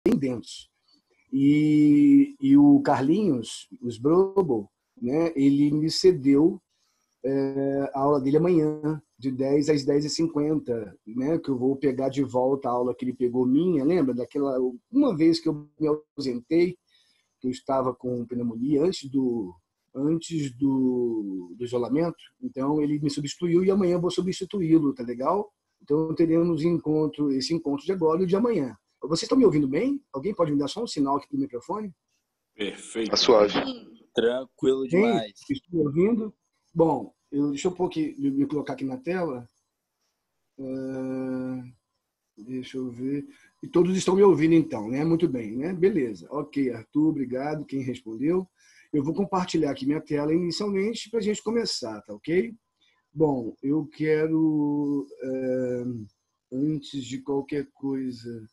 bem denso. E o Carlinhos, o Sbrobo, né, ele me cedeu a aula dele amanhã, de 10 às 10h50, né, que eu vou pegar de volta a aula que ele pegou minha. Lembra daquela uma vez que eu me ausentei, que eu estava com pneumonia antes do isolamento? Então ele me substituiu e amanhã eu vou substituí-lo, tá legal? Então teremos esse encontro de agora e o de amanhã. Vocês estão me ouvindo bem? Alguém pode me dar só um sinal aqui no microfone? Perfeito. Tá suave. Tranquilo demais. Estou me ouvindo? Bom, deixa eu me colocar aqui na tela. Deixa eu ver. E todos estão me ouvindo então, né? Muito bem, né? Beleza. Ok, Arthur, obrigado. Quem respondeu? Eu vou compartilhar aqui minha tela inicialmente para a gente começar, tá ok? Bom, eu quero, antes de qualquer coisa,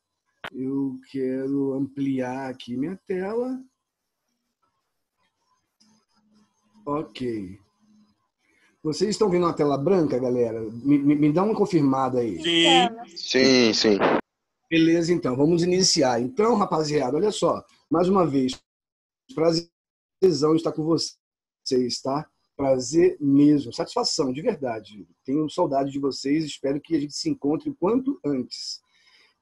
eu quero ampliar aqui minha tela. Ok. Vocês estão vendo uma tela branca, galera? Me dá uma confirmada aí. Sim, sim. Beleza, então. Vamos iniciar. Então, rapaziada, olha só. Mais uma vez, prazerzão estar com vocês, tá? Prazer mesmo. Satisfação, de verdade. Tenho saudade de vocês. Espero que a gente se encontre o quanto antes.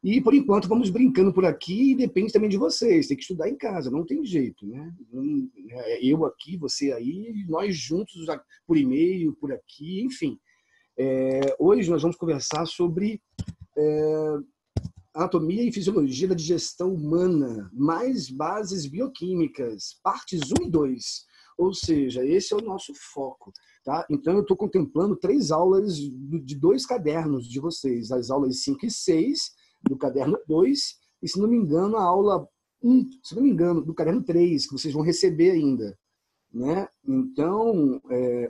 E, por enquanto, vamos brincando por aqui e depende também de vocês. Tem que estudar em casa, não tem jeito, né? Eu aqui, você aí, nós juntos por e-mail, por aqui, enfim. Hoje nós vamos conversar sobre anatomia e fisiologia da digestão humana, mais bases bioquímicas, partes 1 e 2. Ou seja, esse é o nosso foco. Tá? Então, eu estou contemplando 3 aulas de 2 cadernos de vocês, as aulas 5 e 6, do caderno 2, e, se não me engano, a aula 1, se não me engano, do caderno 3, que vocês vão receber ainda. Né? Então,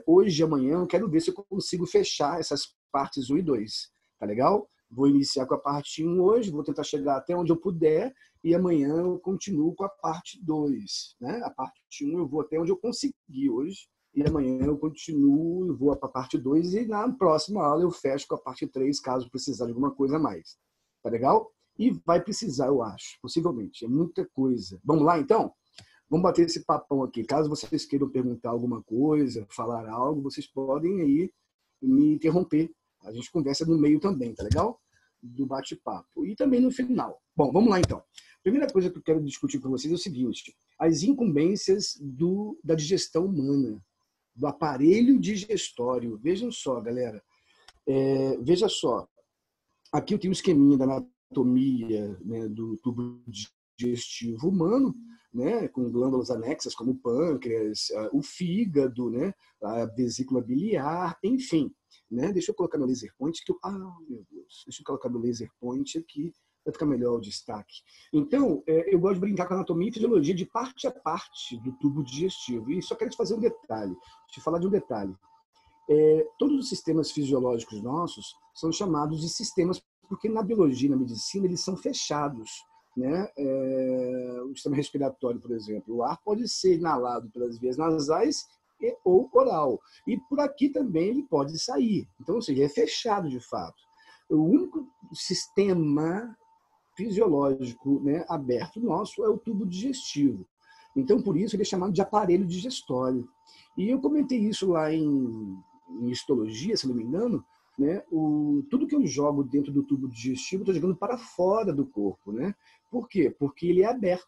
hoje e amanhã, eu quero ver se eu consigo fechar essas partes 1 e 2. Tá legal? Vou iniciar com a parte 1 hoje, vou tentar chegar até onde eu puder, e amanhã eu continuo com a parte 2. Né? A parte 1 eu vou até onde eu conseguir hoje, e amanhã eu continuo, eu vou para a parte 2, e na próxima aula eu fecho com a parte 3, caso precisar de alguma coisa a mais. Tá legal? E vai precisar, eu acho, possivelmente. É muita coisa. Vamos lá, então? Vamos bater esse papão aqui. Caso vocês queiram perguntar alguma coisa, falar algo, vocês podem aí me interromper. A gente conversa no meio também, tá legal? Do bate-papo. E também no final. Bom, vamos lá, então. Primeira coisa que eu quero discutir com vocês é o seguinte: as incumbências da digestão humana, do aparelho digestório. Vejam só, galera. Veja só. Aqui eu tenho um esqueminha da anatomia, né, do tubo digestivo humano, né, com glândulas anexas como o pâncreas, o fígado, né, a vesícula biliar, enfim. Né? Deixa eu colocar meu laser point. Meu Deus. Deixa eu colocar meu laser point aqui para ficar melhor o destaque. Então, eu gosto de brincar com a anatomia e fisiologia de parte a parte do tubo digestivo. E só quero te fazer um detalhe. Deixa eu falar de um detalhe. Todos os sistemas fisiológicos nossos são chamados de sistemas porque na biologia e na medicina eles são fechados. Né? O sistema respiratório, por exemplo, o ar pode ser inalado pelas vias nasais ou oral. E por aqui também ele pode sair. Então, ou seja, é fechado de fato. O único sistema fisiológico, né, aberto nosso é o tubo digestivo. Então, por isso, ele é chamado de aparelho digestório. E eu comentei isso lá em histologia, se não me engano, né? Tudo que eu jogo dentro do tubo digestivo, eu estou jogando para fora do corpo. Né? Por quê? Porque ele é aberto.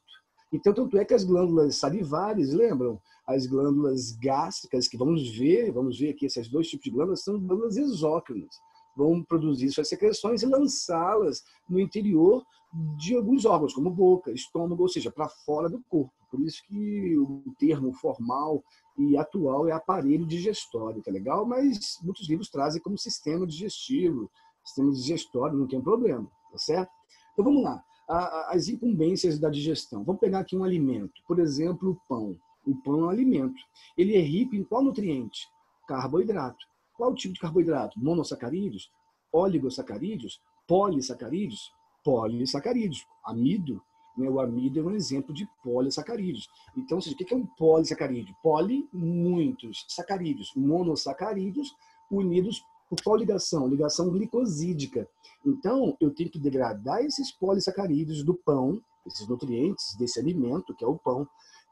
Então, tanto é que as glândulas salivares, lembram? As glândulas gástricas, que vamos ver aqui, esses 2 tipos de glândulas, são glândulas exócrinas. Vão produzir suas secreções e lançá-las no interior de alguns órgãos, como boca, estômago, ou seja, para fora do corpo. Por isso que o termo formal e atual é aparelho digestório, tá legal? Mas muitos livros trazem como sistema digestivo, sistema digestório, não tem problema, tá certo? Então vamos lá. As incumbências da digestão. Vamos pegar aqui um alimento, por exemplo, o pão. O pão é um alimento. Ele é rico em qual nutriente? Carboidrato. Qual tipo de carboidrato? Monossacarídeos, oligosacarídeos, polissacarídeos? Polissacarídeos. Amido, né? O amido é um exemplo de polissacarídeos. Então, ou seja, o que é um polissacarídeo? Poli, muitos. Sacarídeos, monossacarídeos, unidos por qual ligação? Ligação glicosídica. Então, eu tenho que degradar esses polissacarídeos do pão, esses nutrientes desse alimento, que é o pão,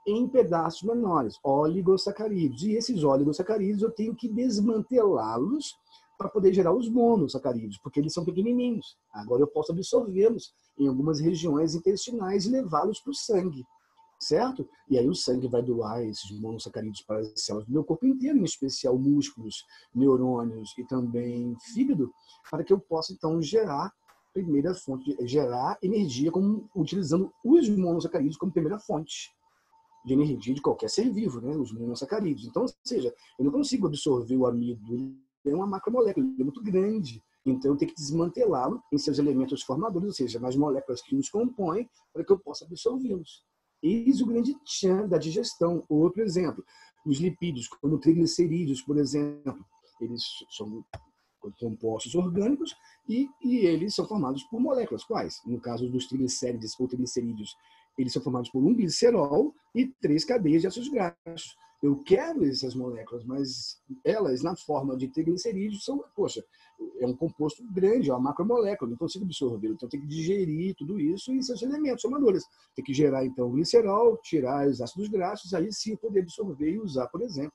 em pedaços menores, oligosacarídeos. E esses oligosacarídeos eu tenho que desmantelá-los para poder gerar os monossacarídeos, porque eles são pequenininhos. Agora eu posso absorvê-los em algumas regiões intestinais e levá-los para o sangue, certo? E aí o sangue vai doar esses monossacarídeos para as células do meu corpo inteiro, em especial músculos, neurônios e também fígado, para que eu possa então gerar primeira fonte, gerar energia utilizando os monossacarídeos como primeira fonte de energia de qualquer ser vivo, né? Os monossacarídeos. Então, ou seja, eu não consigo absorver o amido, ele é uma macromolécula, ele é muito grande. Então, eu tenho que desmantelá-lo em seus elementos formadores, ou seja, nas moléculas que os compõem, para que eu possa absorvê-los. Eis o grande tchan da digestão. Outro exemplo, os lipídios, como triglicerídeos, por exemplo, eles são compostos orgânicos e eles são formados por moléculas. Quais? No caso dos triglicérides ou triglicerídeos, eles são formados por um glicerol e 3 cadeias de ácidos graxos. Eu quero essas moléculas, mas elas, na forma de triglicerídeos, são, poxa, é um composto grande, é uma macromolécula, não consigo absorver, então tem que digerir tudo isso em seus elementos formadores. Tem que gerar, então, o glicerol, tirar os ácidos graxos, aí sim poder absorver e usar, por exemplo,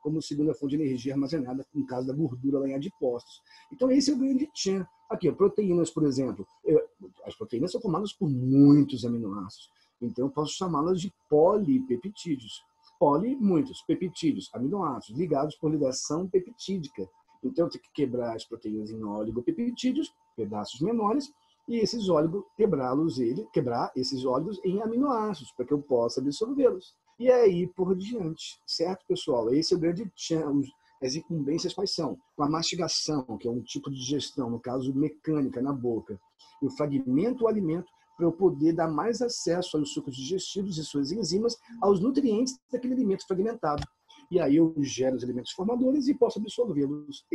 como segunda fonte de energia armazenada, no caso da gordura lá em adipócitos. Então, esse é o grande tchan. Aqui, proteínas, por exemplo. As proteínas são formadas por muitos aminoácidos. Então, eu posso chamá-las de polipeptídeos. Muitos, peptídeos, aminoácidos, ligados por ligação peptídica. Então, eu tenho que quebrar as proteínas em oligopeptídeos, pedaços menores, e esses quebrar esses óligos em aminoácidos, para que eu possa absorvê-los. E aí por diante, certo, pessoal? Esse é o grande tchan. As incumbências quais são? A mastigação, que é um tipo de digestão, no caso mecânica, na boca. Eu fragmento o alimento para eu poder dar mais acesso aos sucos digestivos e suas enzimas aos nutrientes daquele alimento fragmentado. E aí eu gero os elementos formadores e posso absorvê-los.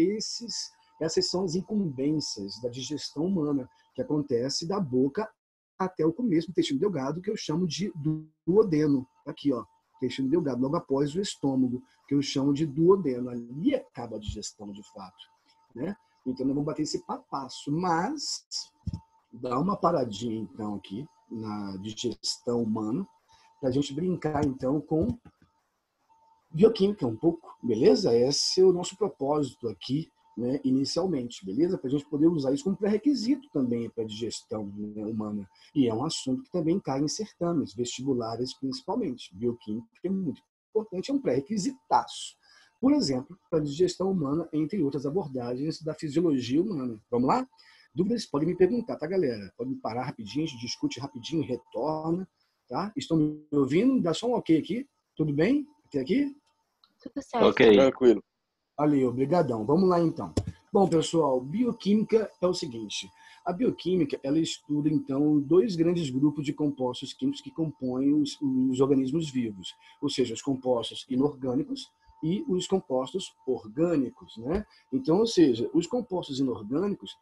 Essas são as incumbências da digestão humana, que acontece da boca até o começo do intestino delgado, que eu chamo de duodeno. Aqui, ó, intestino delgado, logo após o estômago, que eu chamo de duodeno. Ali acaba a digestão, de fato, né? Então, nós vamos bater esse passo. Mas, dá uma paradinha, então, aqui, na digestão humana, para a gente brincar, então, com bioquímica um pouco, beleza? Esse é o nosso propósito aqui, né, inicialmente, beleza? Para a gente poder usar isso como pré-requisito também para a digestão, né, humana. E é um assunto que também cai em certames, vestibulares principalmente. Bioquímica é muito importante, é um pré-requisitaço. Por exemplo, para a digestão humana, entre outras abordagens da fisiologia humana. Vamos lá? Dúvidas podem me perguntar, tá, galera? Pode parar rapidinho, a gente discute rapidinho, retorna, tá? Estão me ouvindo? Dá só um ok aqui. Tudo bem? Até aqui? Tudo certo. Ok. Tranquilo. Ali, obrigadão. Vamos lá, então. Bom, pessoal, bioquímica é o seguinte. A bioquímica, ela estuda, então, 2 grandes grupos de compostos químicos que compõem os organismos vivos. Ou seja, os compostos inorgânicos e os compostos orgânicos, né? Então, ou seja, os compostos inorgânicos,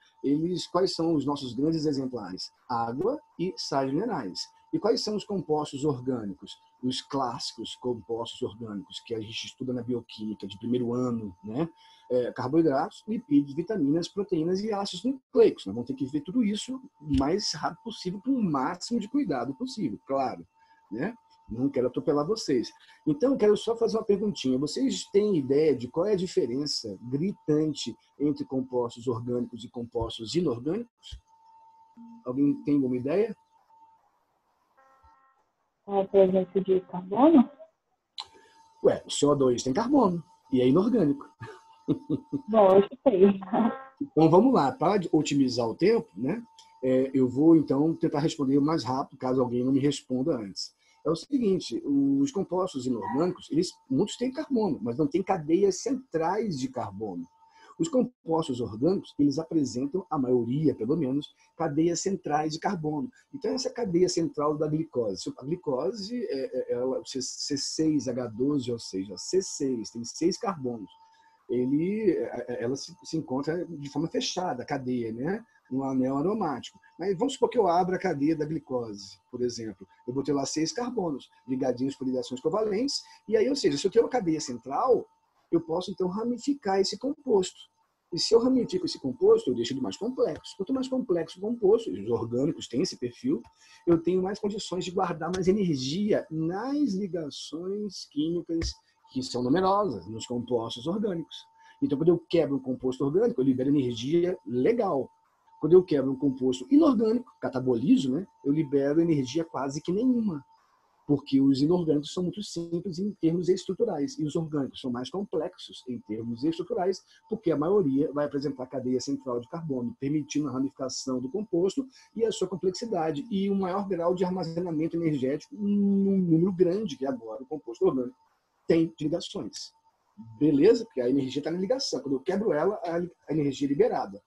quais são os nossos grandes exemplares? Água e sais minerais. E quais são os compostos orgânicos? Os clássicos compostos orgânicos que a gente estuda na bioquímica de primeiro ano, né? Carboidratos, lipídios, vitaminas, proteínas e ácidos nucleicos. Nós vamos ter que ver tudo isso o mais rápido possível, com o máximo de cuidado possível, claro, né? Não quero atropelar vocês. Então, eu quero só fazer uma perguntinha. Vocês têm ideia de qual é a diferença gritante entre compostos orgânicos e compostos inorgânicos? Alguém tem alguma ideia? A presença de carbono? Ué, o CO2 tem carbono e é inorgânico. Bom, eu sei. Então, vamos lá. Para otimizar o tempo, né? Eu vou, então, tentar responder o mais rápido, caso alguém não me responda antes. É o seguinte, os compostos inorgânicos, muitos têm carbono, mas não têm cadeias centrais de carbono. Os compostos orgânicos, eles apresentam, a maioria, pelo menos, cadeias centrais de carbono. Então, essa cadeia central da glicose. A glicose é o C6H12, ou seja, C6, tem 6 carbonos. Ela se encontra de forma fechada, a cadeia, né? No anel aromático. Mas vamos supor que eu abra a cadeia da glicose, por exemplo. Eu vou ter lá 6 carbonos, ligadinhos por ligações covalentes. E aí, ou seja, se eu tenho uma cadeia central, eu posso, então, ramificar esse composto. E se eu ramifico esse composto, eu deixo ele mais complexo. Quanto mais complexo o composto, os orgânicos têm esse perfil, eu tenho mais condições de guardar mais energia nas ligações químicas que são numerosas, nos compostos orgânicos. Então, quando eu quebro um composto orgânico, eu libero energia legal. Quando eu quebro um composto inorgânico, catabolizo, né, eu libero energia quase que nenhuma. Porque os inorgânicos são muito simples em termos estruturais e os orgânicos são mais complexos em termos estruturais, porque a maioria vai apresentar cadeia central de carbono, permitindo a ramificação do composto e a sua complexidade e um maior grau de armazenamento energético num número grande que agora o composto orgânico tem de ligações. Beleza? Porque a energia está na ligação. Quando eu quebro ela, a energia é liberada.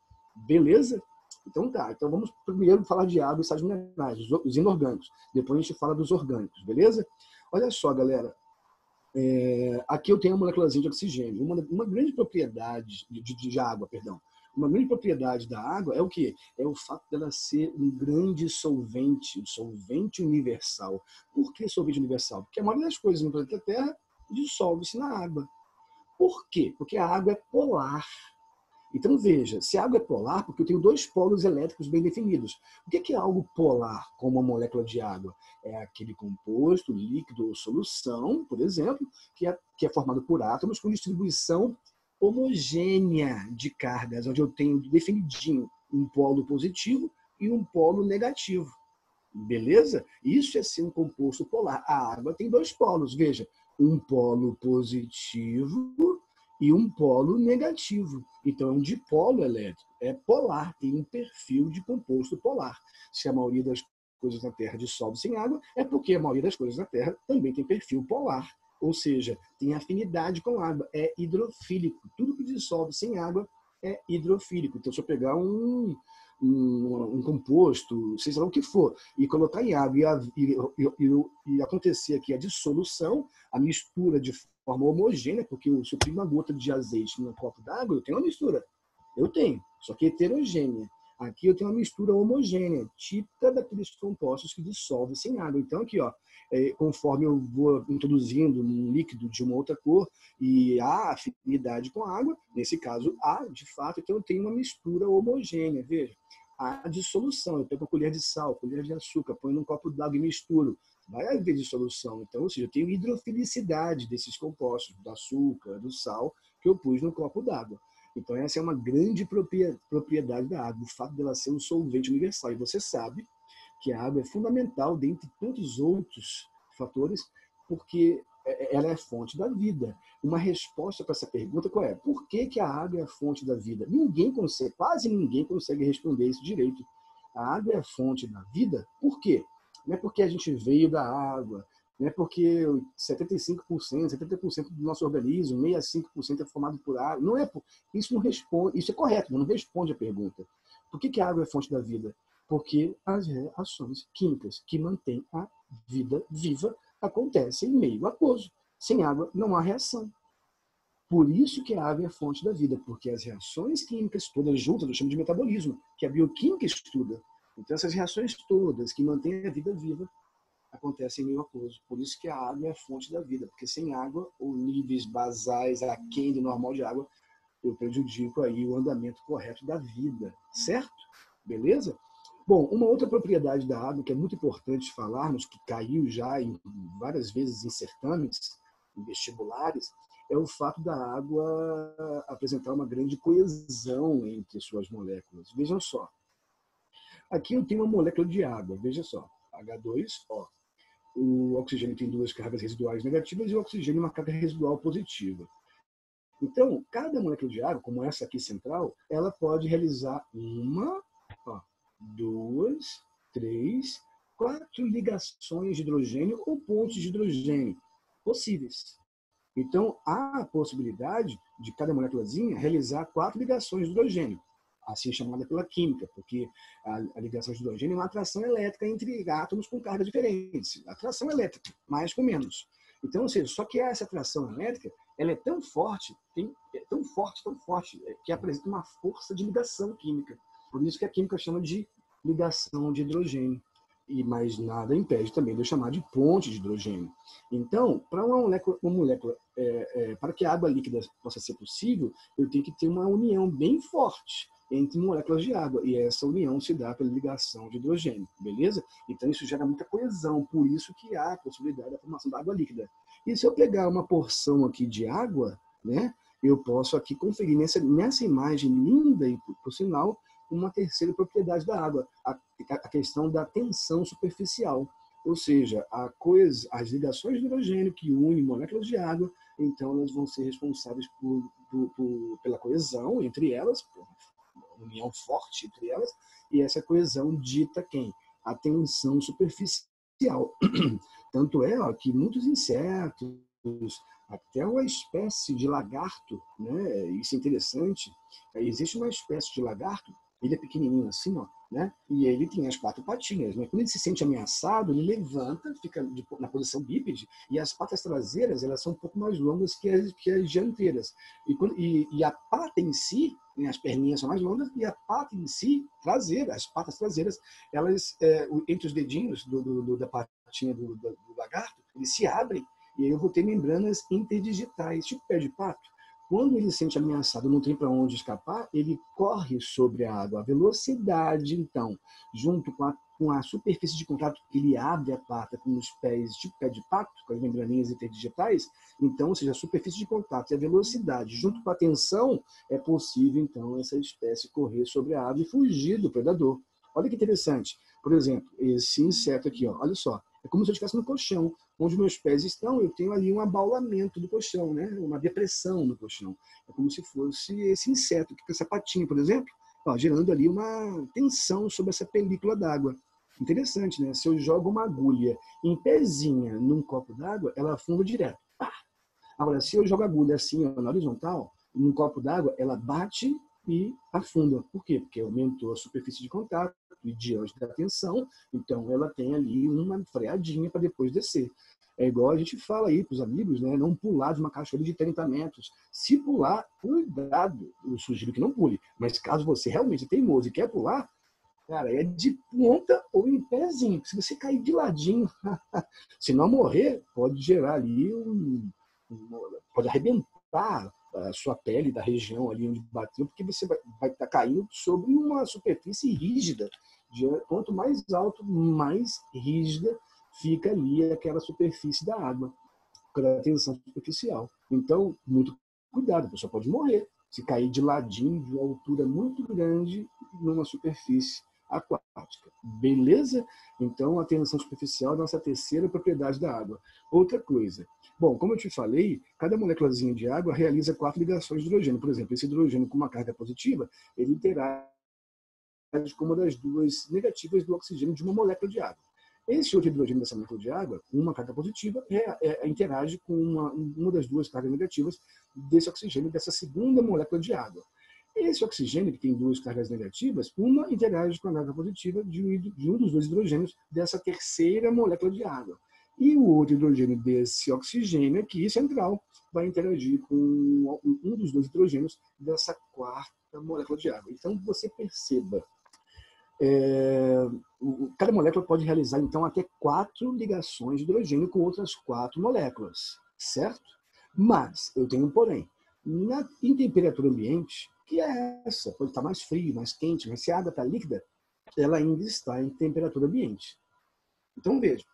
Beleza? Então tá, então vamos primeiro falar de água e sais minerais, os inorgânicos. Depois a gente fala dos orgânicos, beleza? Olha só, galera. Aqui eu tenho uma moléculazinha de oxigênio. Uma grande propriedade de água, perdão. Uma grande propriedade da água é o quê? É o fato dela ser um grande solvente, um solvente universal. Por que solvente universal? Porque a maioria das coisas no planeta Terra dissolve-se na água. Por quê? Porque a água é polar. Então, veja, se a água é polar, porque eu tenho dois polos elétricos bem definidos. O que é algo polar, como uma molécula de água? É aquele composto, líquido ou solução, por exemplo, que é formado por átomos com distribuição homogênea de cargas, onde eu tenho definidinho um polo positivo e um polo negativo. Beleza? Isso é ser um composto polar. A água tem dois polos, veja, um polo positivo e um polo negativo. Então, é um dipolo elétrico. É polar, tem um perfil de composto polar. Se a maioria das coisas na Terra dissolve sem água, é porque a maioria das coisas na Terra também tem perfil polar. Ou seja, tem afinidade com água, é hidrofílico. Tudo que dissolve sem água é hidrofílico. Então, se eu pegar um composto, seja lá o que for, e colocar em água e acontecer aqui a dissolução, a mistura de forma homogênea, porque se eu tenho uma gota de azeite num copo d'água, eu tenho uma mistura. Eu tenho, só que heterogênea. Aqui eu tenho uma mistura homogênea, típica daqueles compostos que dissolvem sem água. Então, aqui, ó, conforme eu vou introduzindo um líquido de uma outra cor e há afinidade com a água, nesse caso há, de fato, então eu tenho uma mistura homogênea. Veja, a dissolução, eu pego uma colher de sal, colher de açúcar, ponho num copo d'água e misturo. Vai haver dissolução. Então, ou seja, eu tenho hidrofilicidade desses compostos, do açúcar, do sal, que eu pus no copo d'água. Então, essa é uma grande propriedade da água, o fato dela ser um solvente universal. E você sabe que a água é fundamental, dentre tantos outros fatores, porque ela é a fonte da vida. Uma resposta para essa pergunta qual é? Por que a água é a fonte da vida? Quase ninguém consegue responder isso direito. A água é a fonte da vida? Por quê? Não é porque a gente veio da água, não é porque 75%, 70% do nosso organismo, 65% é formado por água. Não é, isso não responde, isso é correto, mas não responde a pergunta. Por que a água é a fonte da vida? Porque as reações químicas que mantêm a vida viva acontecem em meio aquoso. Sem água não há reação. Por isso que a água é a fonte da vida, porque as reações químicas todas juntas, eu chamo de metabolismo, que a bioquímica estuda. Então essas reações todas que mantêm a vida viva acontecem em meio aquoso. Por isso que a água é a fonte da vida, porque sem água, ou níveis basais aquém do normal de água, eu prejudico aí o andamento correto da vida, certo? Beleza? Bom, uma outra propriedade da água que é muito importante falarmos, que caiu já várias vezes em certames, em vestibulares, é o fato da água apresentar uma grande coesão entre suas moléculas. Vejam só. Aqui eu tenho uma molécula de água, veja só. H2O. O oxigênio tem duas cargas residuais negativas e o oxigênio uma carga residual positiva. Então, cada molécula de água, como essa aqui central, ela pode realizar uma, duas, três, quatro ligações de hidrogênio ou pontos de hidrogênio possíveis. Então, há a possibilidade de cada moléculazinha realizar 4 ligações de hidrogênio, assim chamada pela química, porque a ligação de hidrogênio é uma atração elétrica entre átomos com cargas diferentes. Atração elétrica, mais com menos. Então, ou seja, só que essa atração elétrica, ela é tão forte, tão forte, que apresenta uma força de ligação química. Por isso que a química chama de ligação de hidrogênio. E mais nada impede também de eu chamar de ponte de hidrogênio. Então, para uma molécula para que a água líquida possa ser possível, eu tenho que ter uma união bem forte entre moléculas de água. E essa união se dá pela ligação de hidrogênio, beleza? Então, isso gera muita coesão, por isso que há a possibilidade da formação da água líquida. E se eu pegar uma porção aqui de água, né, eu posso aqui conferir nessa imagem linda, e por sinal, uma terceira propriedade da água, a questão da tensão superficial. Ou seja, as ligações de hidrogênio que unem moléculas de água, então elas vão ser responsáveis pela coesão entre elas, por união forte entre elas, e essa coesão dita quem? A tensão superficial. Tanto é que muitos insetos, até uma espécie de lagarto, né? Isso é interessante, existe uma espécie de lagarto, ele é pequenininho assim, ó, né? E ele tem as 4 patinhas, né? Quando ele se sente ameaçado, ele levanta, fica na posição bípede, e as patas traseiras elas são um pouco mais longas que as dianteiras. E a pata em si, né, as perninhas são mais longas, e a pata em si, traseira, as patas traseiras, elas, entre os dedinhos da patinha do lagarto, eles se abrem, e aí eu vou ter membranas interdigitais, tipo pé de pato. Quando ele se sente ameaçado, não tem para onde escapar, ele corre sobre a água. A velocidade, então, junto com a superfície de contato que ele abre a pata com os pés, tipo pé de pato, com as membraninhas interdigitais, então, ou seja, a superfície de contato e a velocidade, junto com a tensão, é possível, então, essa espécie correr sobre a água e fugir do predador. Olha que interessante. Por exemplo, esse inseto aqui, ó, olha só. É como se eu estivesse no colchão. Onde meus pés estão, eu tenho ali um abaulamento do colchão, né? Uma depressão no colchão. É como se fosse esse inseto, que com essa patinha, por exemplo, ó, gerando ali uma tensão sobre essa película d'água. Interessante, né? Se eu jogo uma agulha em pezinha num copo d'água, ela afunda direto. Pá! Agora, se eu jogo a agulha assim, ó, na horizontal, num copo d'água, ela bate e afunda. Por quê? Porque aumentou a superfície de contato e diante da tensão, então ela tem ali uma freadinha para depois descer. É igual a gente fala aí para os amigos, né? Não pular de uma cachoeira de 30 metros. Se pular, cuidado. Eu sugiro que não pule. Mas caso você realmente é teimoso e quer pular, cara, é de ponta ou em pezinho. Se você cair de ladinho, se não morrer, pode gerar ali pode arrebentar a sua pele da região ali onde bateu, porque você vai estar caindo sobre uma superfície rígida. Quanto mais alto, mais rígida fica ali aquela superfície da água, pela tensão superficial. Então, muito cuidado, a pessoa pode morrer se cair de ladinho, de uma altura muito grande, numa superfície aquática. Beleza? Então, a tensão superficial é a nossa terceira propriedade da água. Outra coisa. Bom, como eu te falei, cada moléculazinha de água realiza 4 ligações de hidrogênio. Por exemplo, esse hidrogênio com uma carga positiva, ele interage com uma das 2 negativas do oxigênio de uma molécula de água. Esse outro hidrogênio dessa molécula de água, com uma carga positiva, interage com uma das 2 cargas negativas desse oxigênio, dessa segunda molécula de água. Esse oxigênio, que tem 2 cargas negativas, uma interage com a carga positiva de um dos 2 hidrogênios dessa terceira molécula de água. E o outro hidrogênio desse oxigênio aqui, central, vai interagir com um dos 2 hidrogênios dessa 4ª molécula de água. Então, você perceba, cada molécula pode realizar, então, até 4 ligações de hidrogênio com outras 4 moléculas, certo? Mas, eu tenho um porém. Em temperatura ambiente, que é essa, pode estar mais frio, mais quente, mas se a água está líquida, ela ainda está em temperatura ambiente. Então, veja,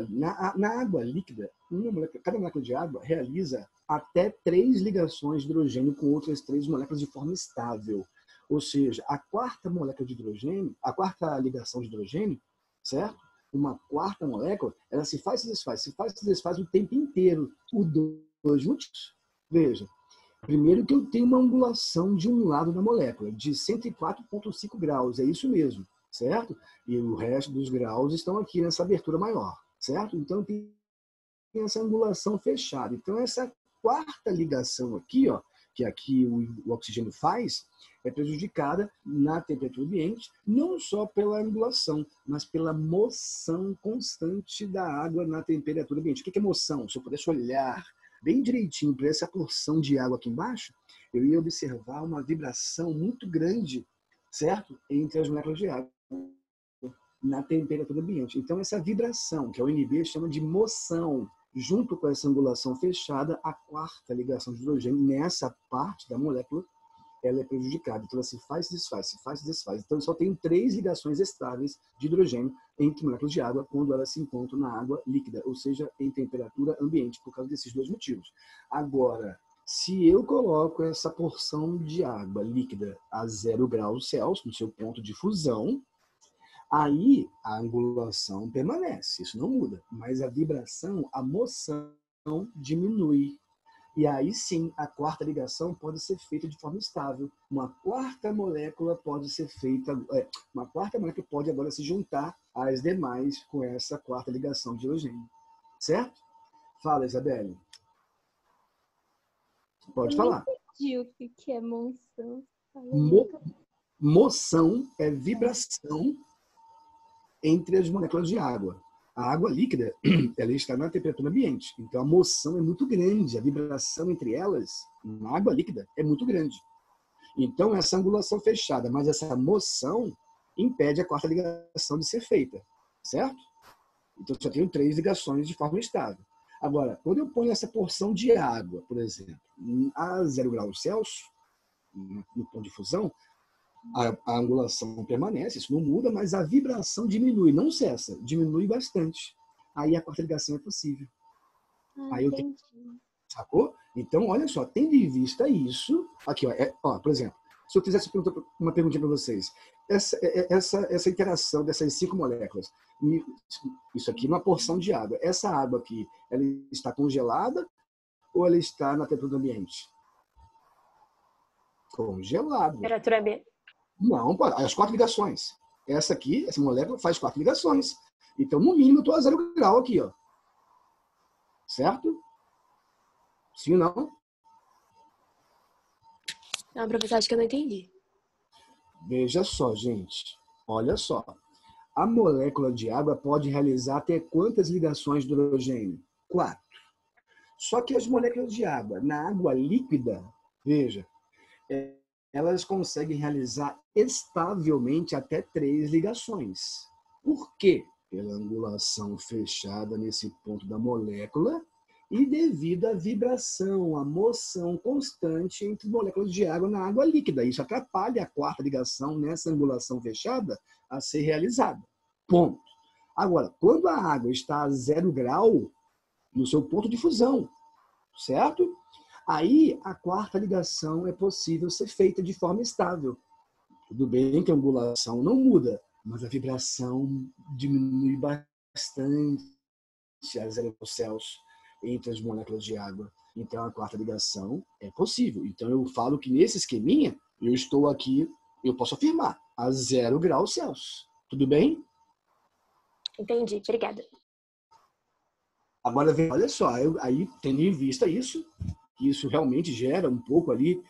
na água líquida, cada molécula de água realiza até 3 ligações de hidrogênio com outras 3 moléculas de forma estável. Ou seja, a 4ª molécula de hidrogênio, a 4ª ligação de hidrogênio, certo? Uma 4ª molécula, ela se faz e se desfaz o tempo inteiro, por 2 motivos. Veja, primeiro que eu tenho uma angulação de um lado da molécula, de 104,5 graus, é isso mesmo, certo? E o resto dos graus estão aqui nessa abertura maior, certo? Então tem essa angulação fechada. Então essa 4ª ligação aqui, ó, que aqui o oxigênio faz, é prejudicada na temperatura ambiente, não só pela angulação, mas pela moção constante da água na temperatura ambiente. O que é moção? Se eu pudesse olhar bem direitinho para essa porção de água aqui embaixo, eu ia observar uma vibração muito grande, certo? Entre as moléculas de água. na temperatura ambiente. Então, essa vibração, que a UNB chama de moção, junto com essa angulação fechada, a quarta ligação de hidrogênio nessa parte da molécula, ela é prejudicada. Então, ela se faz, desfaz, se faz, desfaz. Então, eu só tenho 3 ligações estáveis de hidrogênio entre moléculas de água quando elas se encontram na água líquida, ou seja, em temperatura ambiente, por causa desses 2 motivos. Agora, se eu coloco essa porção de água líquida a 0 graus Celsius, no seu ponto de fusão, aí a angulação permanece, isso não muda, mas a vibração, a moção diminui. E aí sim, a quarta ligação pode ser feita de forma estável. Uma quarta molécula pode ser feita, uma quarta molécula pode agora se juntar às demais com essa quarta ligação de hidrogênio. Certo? Fala, Isabelle. Pode falar. Eu não entendi o que é moção. Moção é vibração entre as moléculas de água. A água líquida, ela está na temperatura ambiente. Então, a moção é muito grande. A vibração entre elas, na água líquida, é muito grande. Então, essa angulação fechada, mas essa moção impede a quarta ligação de ser feita. Certo? Então, só tenho 3 ligações de forma estável. Agora, quando eu ponho essa porção de água, por exemplo, a 0 graus Celsius, no ponto de fusão, a angulação permanece, isso não muda, mas a vibração diminui, não cessa, diminui bastante. Aí a quarta ligação é possível. Aí eu tenho... Sacou? Então, olha só, tendo em vista isso, aqui, ó, por exemplo, se eu fizesse uma perguntinha para vocês, essa interação dessas 5 moléculas, isso aqui numa porção de água, essa água aqui, ela está congelada ou ela está na temperatura ambiente? Congelada. Temperatura ambiente. Não, as 4 ligações. Essa aqui, essa molécula faz 4 ligações. Então, no mínimo, eu estou a 0 grau aqui, ó. Certo? Sim ou não? Não, professor, acho que eu não entendi. Veja só, gente. Olha só. A molécula de água pode realizar até quantas ligações de hidrogênio? 4. Só que as moléculas de água, na água líquida, veja, elas conseguem realizar estavelmente até 3 ligações. Por quê? Pela angulação fechada nesse ponto da molécula e devido à vibração, à moção constante entre moléculas de água na água líquida. Isso atrapalha a quarta ligação nessa angulação fechada a ser realizada. Ponto. Agora, quando a água está a 0 grau, no seu ponto de fusão, certo? Aí, a quarta ligação é possível ser feita de forma estável. Tudo bem que a angulação não muda, mas a vibração diminui bastante a 0 Celsius entre as moléculas de água. Então, a quarta ligação é possível. Então, eu falo que nesse esqueminha, eu estou aqui, eu posso afirmar, a 0 graus Celsius. Tudo bem? Entendi, obrigada. Agora, olha só, aí tendo em vista isso, que isso realmente gera um pouco ali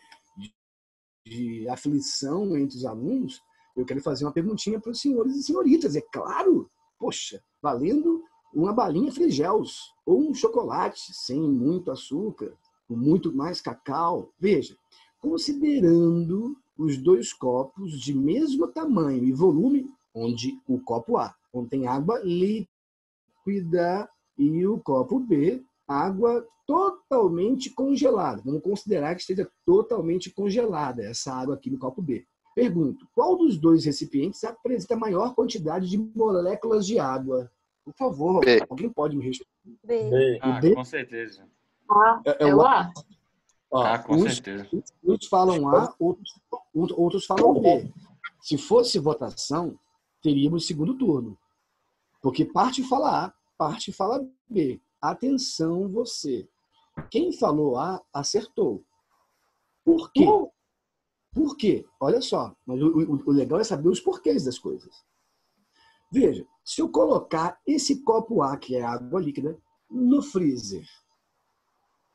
de aflição entre os alunos, eu quero fazer uma perguntinha para os senhores e senhoritas. É claro, poxa, valendo uma balinha Frigels ou um chocolate sem muito açúcar, com muito mais cacau. Veja, considerando os 2 copos de mesmo tamanho e volume, onde o copo A contém água líquida e o copo B, água totalmente congelada. Vamos considerar que esteja totalmente congelada essa água aqui no copo B. Pergunto, qual dos 2 recipientes apresenta a maior quantidade de moléculas de água? Por favor, B. alguém pode me responder? B. B? Com certeza. A. É o A. Com certeza. Uns falam A, outros falam B. Se fosse votação, teríamos segundo turno. Porque parte fala A, parte fala B. Atenção você. Quem falou A, acertou. Por quê? Por quê? Olha só. Mas o legal é saber os porquês das coisas. Veja, se eu colocar esse copo A, que é água líquida, no freezer,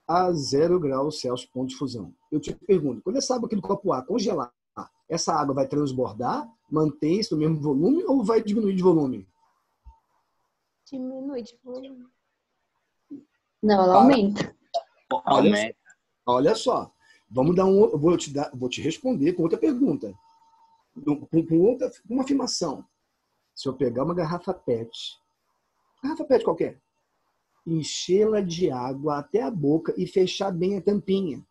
a 0 graus Celsius, ponto de fusão, eu te pergunto, quando essa água aqui do copo A congelar, essa água vai transbordar, mantém-se no mesmo volume ou vai diminuir de volume? Diminui de volume. Não, ela aumenta. Olha só. Vamos dar eu vou te responder com outra pergunta. Com uma afirmação. Se eu pegar uma garrafa PET qualquer, enchê-la de água até a boca e fechar bem a tampinha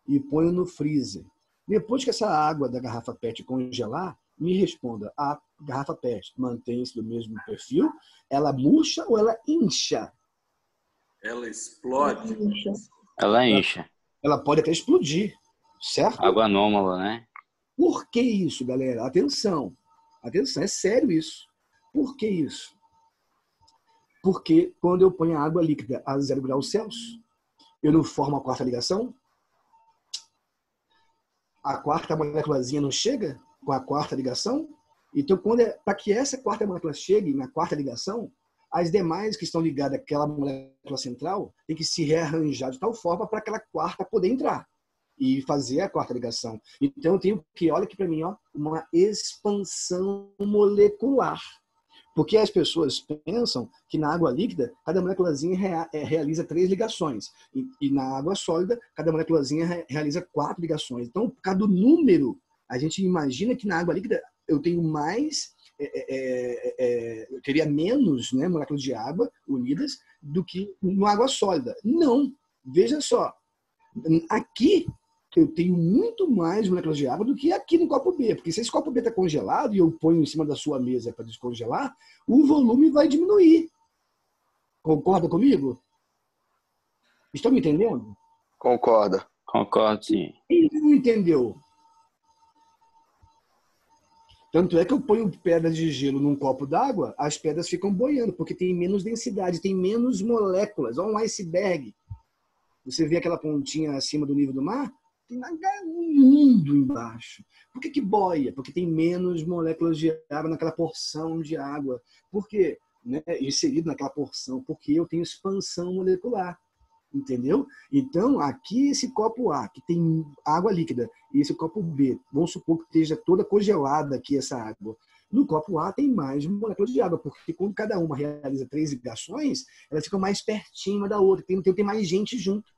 e ponho no freezer. Depois que essa água da garrafa PET congelar, me responda, a garrafa PET mantém-se do mesmo perfil? Ela murcha ou ela incha? Ela explode. Ela incha. Ela pode até explodir, certo? Água anômala, né? Por que isso, galera? Atenção, é sério isso. Por que isso? Porque quando eu ponho a água líquida a 0 graus Celsius, eu não formo a quarta ligação? A quarta moléculazinha não chega com a quarta ligação? Então, para que essa quarta molécula chegue na quarta ligação, as demais que estão ligadas àquela molécula central têm que se rearranjar de tal forma para aquela quarta poder entrar e fazer a quarta ligação. Então, eu tenho que, olha aqui para mim, ó, uma expansão molecular. Porque as pessoas pensam que na água líquida, cada moléculazinha realiza 3 ligações. E na água sólida, cada moléculazinha realiza 4 ligações. Então, por causa do número, a gente imagina que na água líquida eu tenho mais, eu teria menos, né, moléculas de água unidas do que na água sólida. Não. Veja só. Aqui, eu tenho muito mais moléculas de água do que aqui no copo B. Porque se esse copo B está congelado e eu ponho em cima da sua mesa para descongelar, o volume vai diminuir. Concorda comigo? Estão me entendendo? Concorda. Concordo, sim. Quem não entendeu? Tanto é que eu ponho pedras de gelo num copo d'água, as pedras ficam boiando, porque tem menos densidade, tem menos moléculas. Olha um iceberg. Você vê aquela pontinha acima do nível do mar? Tem um mundo embaixo. Por que boia? Porque tem menos moléculas de água naquela porção de água. Por quê? Né? Inserido naquela porção. Porque eu tenho expansão molecular. Entendeu? Então, aqui esse copo A, que tem água líquida, e esse copo B, vamos supor que esteja toda congelada aqui essa água. No copo A tem mais moléculas de água, porque quando cada uma realiza 3 ligações, elas ficam mais pertinho uma da outra. Tem mais gente junto.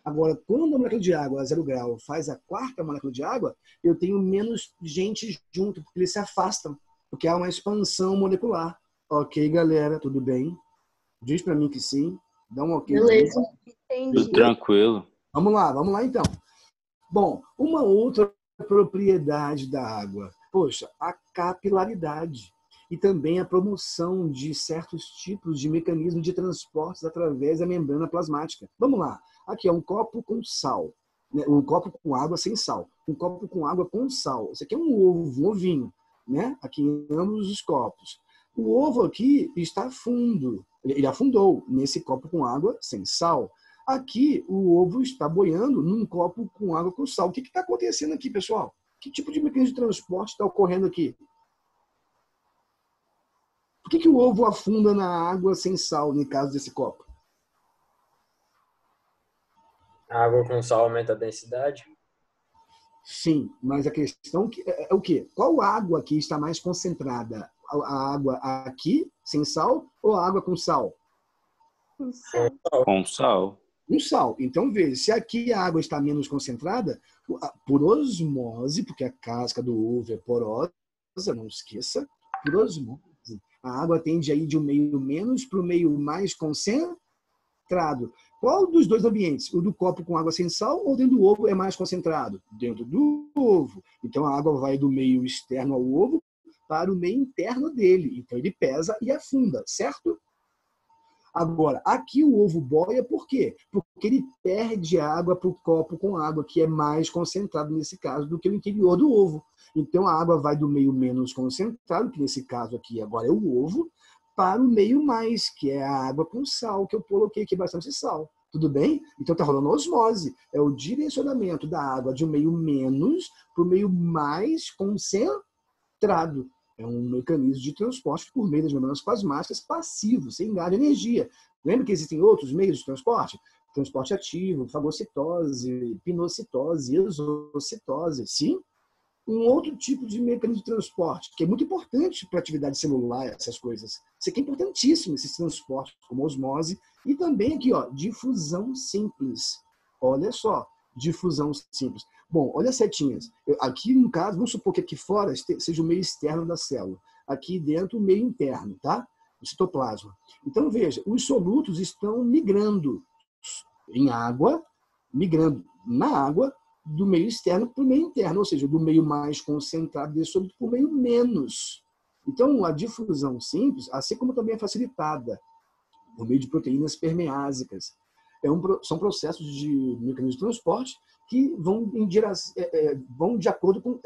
Agora, quando a molécula de água a 0 grau faz a quarta molécula de água, eu tenho menos gente junto, porque eles se afastam, porque há uma expansão molecular. Ok, galera, tudo bem? Diz para mim que sim. Dá um ok. Beleza. Entendi. Tranquilo. Vamos lá então. Bom, uma outra propriedade da água. Poxa, a capilaridade. E também a promoção de certos tipos de mecanismos de transporte através da membrana plasmática. Vamos lá. Aqui é um copo com sal. Né? Um copo com água sem sal. Um copo com água com sal. Isso aqui é um ovo, um ovinho. Né? Aqui em ambos os copos. O ovo aqui está fundo. Ele afundou nesse copo com água sem sal. Aqui o ovo está boiando num copo com água com sal. O que está acontecendo aqui, pessoal? Que tipo de mecanismo de transporte está ocorrendo aqui? Por que o ovo afunda na água sem sal, no caso desse copo? A água com sal aumenta a densidade? Sim, mas a questão é o quê? Qual água aqui está mais concentrada? A água aqui, sem sal, ou a água com sal? Com sal. Com sal. Então, veja, se aqui a água está menos concentrada, por osmose, porque a casca do ovo é porosa, não esqueça, por osmose, a água tende a ir de um meio menos para o meio mais concentrado. Qual dos dois ambientes? O do copo com água sem sal ou dentro do ovo é mais concentrado? Dentro do ovo. Então, a água vai do meio externo ao ovo para o meio interno dele. Então, ele pesa e afunda, certo? Agora, aqui o ovo boia por quê? Porque ele perde água para o copo com água, que é mais concentrado nesse caso do que o interior do ovo. Então, a água vai do meio menos concentrado, que nesse caso aqui agora é o ovo, para o meio mais, que é a água com sal, que eu coloquei aqui bastante sal. Tudo bem? Então, está rolando osmose. É o direcionamento da água de um meio menos para o meio mais concentrado. É um mecanismo de transporte por meio das membranas plasmáticas passivo, sem gás de energia. Lembra que existem outros meios de transporte? Transporte ativo, fagocitose, pinocitose, exocitose. Sim? Um outro tipo de mecanismo de transporte, que é muito importante para a atividade celular, essas coisas. Isso aqui é importantíssimo, esses transportes, como osmose. E também aqui, ó, difusão simples. Olha só, difusão simples. Bom, olha as setinhas. Aqui, no caso, vamos supor que aqui fora seja o meio externo da célula. aqui dentro o meio interno, tá? O citoplasma. Então, veja, os solutos estão migrando em água, migrando na água, do meio externo para o meio interno, ou seja, do meio mais concentrado desse soluto para o meio menos. Então, a difusão simples, assim como também é facilitada por meio de proteínas permeásicas, são processos de mecanismo de transporte que vão de acordo com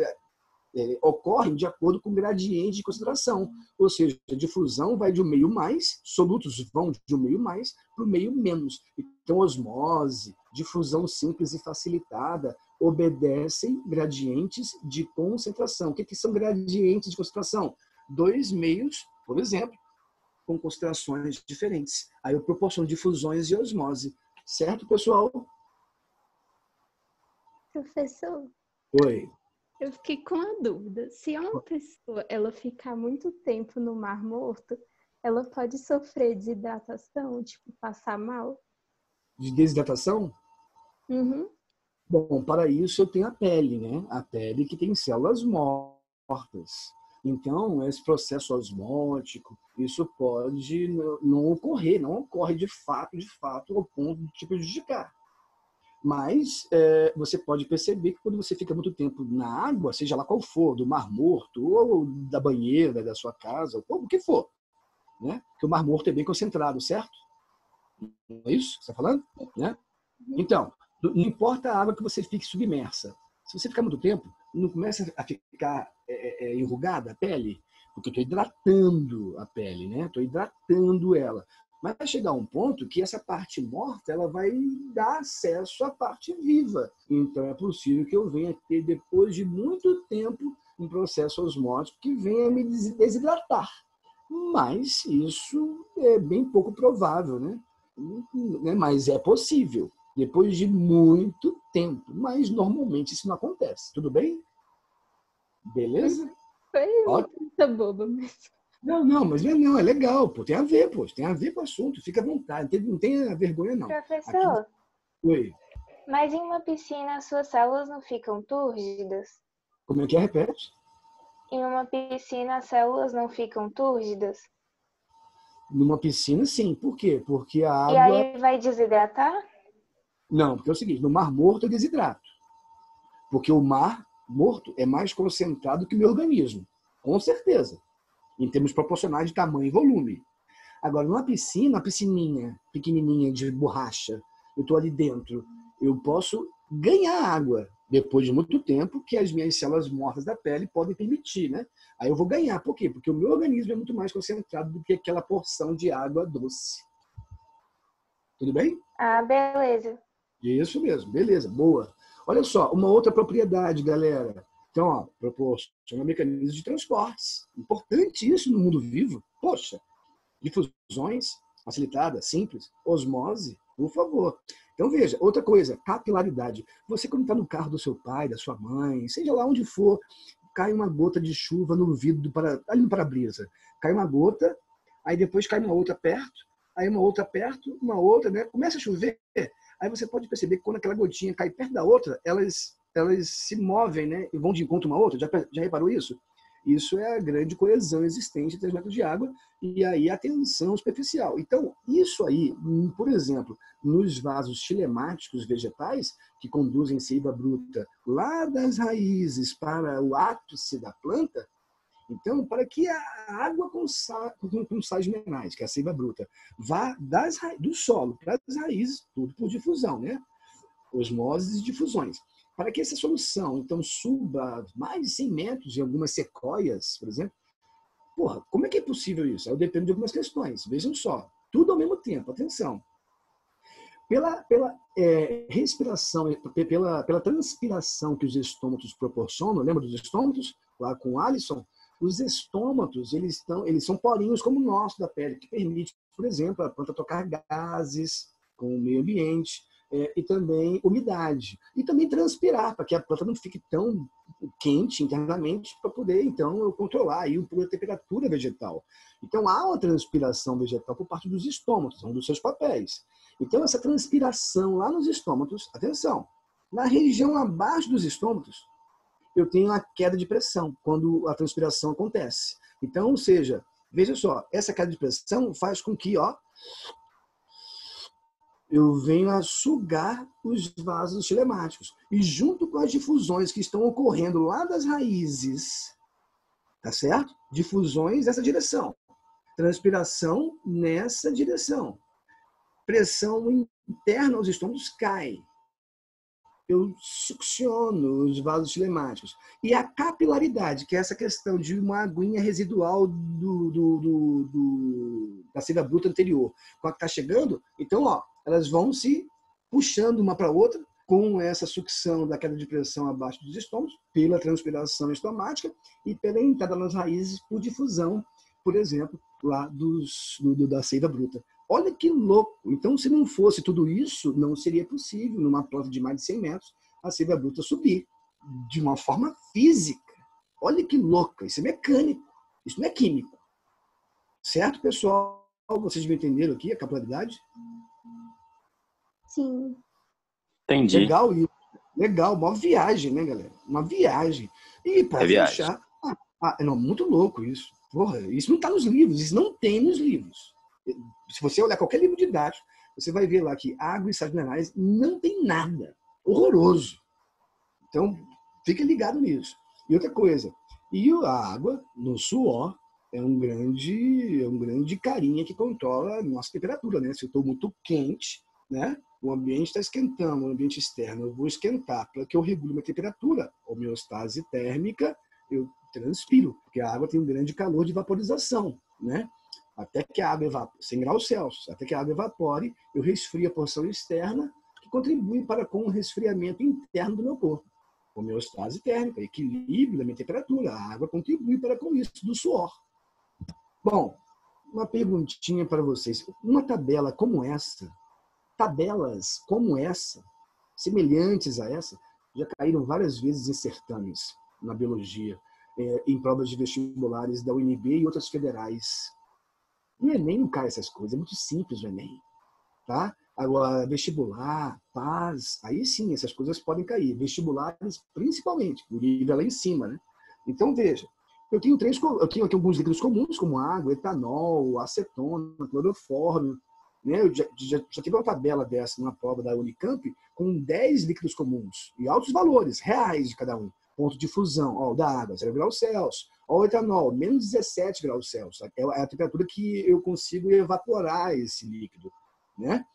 ocorrem de acordo com o gradiente de concentração, ou seja, a difusão vai de um meio mais, solutos vão de um meio mais para o meio menos. Então, osmose, difusão simples e facilitada obedecem gradientes de concentração. O que são gradientes de concentração? Dois meios, por exemplo, com concentrações diferentes. Aí eu proporciono difusões e osmose. Certo, pessoal? Professor, Oi. eu fiquei com uma dúvida. Se uma pessoa ela ficar muito tempo no Mar Morto, ela pode sofrer desidratação, tipo passar mal? De desidratação? Uhum. Bom, para isso eu tenho a pele, né? A pele que tem células mortas. Então, esse processo osmótico, isso pode não ocorrer, não ocorre de fato, ao ponto de te prejudicar. Mas você pode perceber que quando você fica muito tempo na água, seja lá qual for, do Mar Morto, ou da banheira da sua casa, ou o que for, né? Porque o Mar Morto é bem concentrado, certo? Não é isso que você está falando? Né? Então, não importa a água que você fique submersa. Se você ficar muito tempo, não começa a ficar enrugada a pele, porque eu estou hidratando a pele, né? Estou hidratando ela. Mas vai chegar um ponto que essa parte morta ela vai dar acesso à parte viva. Então é possível que eu venha ter, depois de muito tempo, um processo osmótico que venha me desidratar. Mas isso é bem pouco provável, né? Mas é possível, depois de muito tempo. Mas normalmente isso não acontece. Tudo bem? Beleza? Foi uma coisa boba mesmo. Não, mas não, é legal, pô. Tem a ver, pô. Tem a ver com o assunto. Fica à vontade. Não tenha vergonha, não. Professor, Oi. mas em uma piscina as suas células não ficam túrgidas? Como é que é? Repete? Em uma piscina as células não ficam túrgidas? Numa piscina, sim. Por quê? Porque a água... E aí vai desidratar? Não, porque é o seguinte, no Mar Morto eu desidrato. Porque o Mar Morto é mais concentrado que o meu organismo. Com certeza. Em termos proporcionais de tamanho e volume. Agora, numa piscina, uma piscininha pequenininha de borracha, eu estou ali dentro, eu posso ganhar água depois de muito tempo que as minhas células mortas da pele podem permitir, né? Aí eu vou ganhar. Por quê? Porque o meu organismo é muito mais concentrado do que aquela porção de água doce. Tudo bem? Ah, beleza. Isso mesmo. Beleza. Boa. Olha só, uma outra propriedade, galera. Então, ó, proporciona mecanismos de transportes. Importante isso no mundo vivo. Poxa, difusões facilitadas, simples, osmose, por favor. Então, veja, outra coisa, capilaridade. Você, quando está no carro do seu pai, da sua mãe, seja lá onde for, cai uma gota de chuva no vidro, ali no para-brisa. Cai uma gota, aí depois cai uma outra perto, aí uma outra perto, uma outra, né? Começa a chover, aí você pode perceber que quando aquela gotinha cai perto da outra, elas se movem, né? E vão de encontro uma outra. Já reparou isso? Isso é a grande coesão existente entre as moléculas de água e aí a tensão superficial. Então, isso aí, por exemplo, nos vasos xilemáticos vegetais, que conduzem seiva bruta lá das raízes para o ápice da planta, então, para que a água com sais minerais, que é a seiva bruta, vá do solo para as raízes, tudo por difusão, né? Osmoses e difusões. Para que essa solução, então, suba mais de 100 metros em algumas sequoias, por exemplo, porra, como é que é possível isso? Aí depende de algumas questões. Vejam só, tudo ao mesmo tempo, atenção. Pela respiração, pela transpiração que os estômatos proporcionam, lembra dos estômatos? Lá com o Alisson, os estômatos, eles são porinhos como o nosso da pele, que permite, por exemplo, a planta trocar gases com o meio ambiente, e também umidade. E também transpirar, para que a planta não fique tão quente internamente, para poder, então, controlar aí um pouco a temperatura vegetal. Então, há uma transpiração vegetal por parte dos estômatos, um dos seus papéis. Então, essa transpiração lá nos estômatos, atenção, na região abaixo dos estômatos, eu tenho a queda de pressão, quando a transpiração acontece. Então, ou seja, veja só, essa queda de pressão faz com que, ó, eu venho a sugar os vasos xilemáticos. E junto com as difusões que estão ocorrendo lá das raízes, tá certo? Difusões nessa direção. Transpiração nessa direção. Pressão interna aos estômagos cai. Eu succiono os vasos xilemáticos. E a capilaridade, que é essa questão de uma aguinha residual da seiva bruta anterior. Quando está chegando, então, ó, elas vão se puxando uma para a outra com essa sucção da queda de pressão abaixo dos estômagos, pela transpiração estomática e pela entrada nas raízes por difusão, por exemplo, lá da seiva bruta. Olha que louco! Então, se não fosse tudo isso, não seria possível, numa planta de mais de 100 metros, a seiva bruta subir de uma forma física. Olha que louca! Isso é mecânico, isso não é químico. Certo, pessoal? Vocês me entenderam aqui a capilaridade? Sim. Entendi. Legal isso. Legal, uma viagem, né, galera? Uma viagem. E pode deixar... não, muito louco isso. Porra, isso não está nos livros, isso não tem nos livros. Se você olhar qualquer livro didático, você vai ver lá que água e sais minerais não tem nada. Horroroso. Então, fique ligado nisso. E outra coisa, e a água no suor é um grande carinha que controla a nossa temperatura, né? Se eu estou muito quente, né? O ambiente está esquentando, o ambiente externo, eu vou esquentar para que eu regule minha temperatura, homeostase térmica, eu transpiro, porque a água tem um grande calor de vaporização, né? Até que a água evapore, 100 graus Celsius, até que a água evapore, eu resfrio a porção externa, que contribui com o resfriamento interno do meu corpo. Homeostase térmica, equilíbrio da minha temperatura, a água contribui com isso, do suor. Bom, uma perguntinha para vocês. Uma tabela como essa, tabelas como essa, semelhantes a essa, já caíram várias vezes em certames na biologia, em provas de vestibulares da UNB e outras federais. No Enem não cai essas coisas, é muito simples o Enem. Tá? Agora, vestibular, paz, aí sim, essas coisas podem cair. Vestibulares, principalmente, o nível lá em cima, né? Então, veja, eu tenho aqui alguns líquidos comuns, como água, etanol, acetona, clorofórmio. Né? Eu já tive uma tabela dessa numa prova da Unicamp com 10 líquidos comuns e altos valores, reais de cada um. Ponto de fusão, ó, da água, 0 graus Celsius. Ó, o etanol, menos 17 graus Celsius. É a temperatura que eu consigo evaporar esse líquido. Né?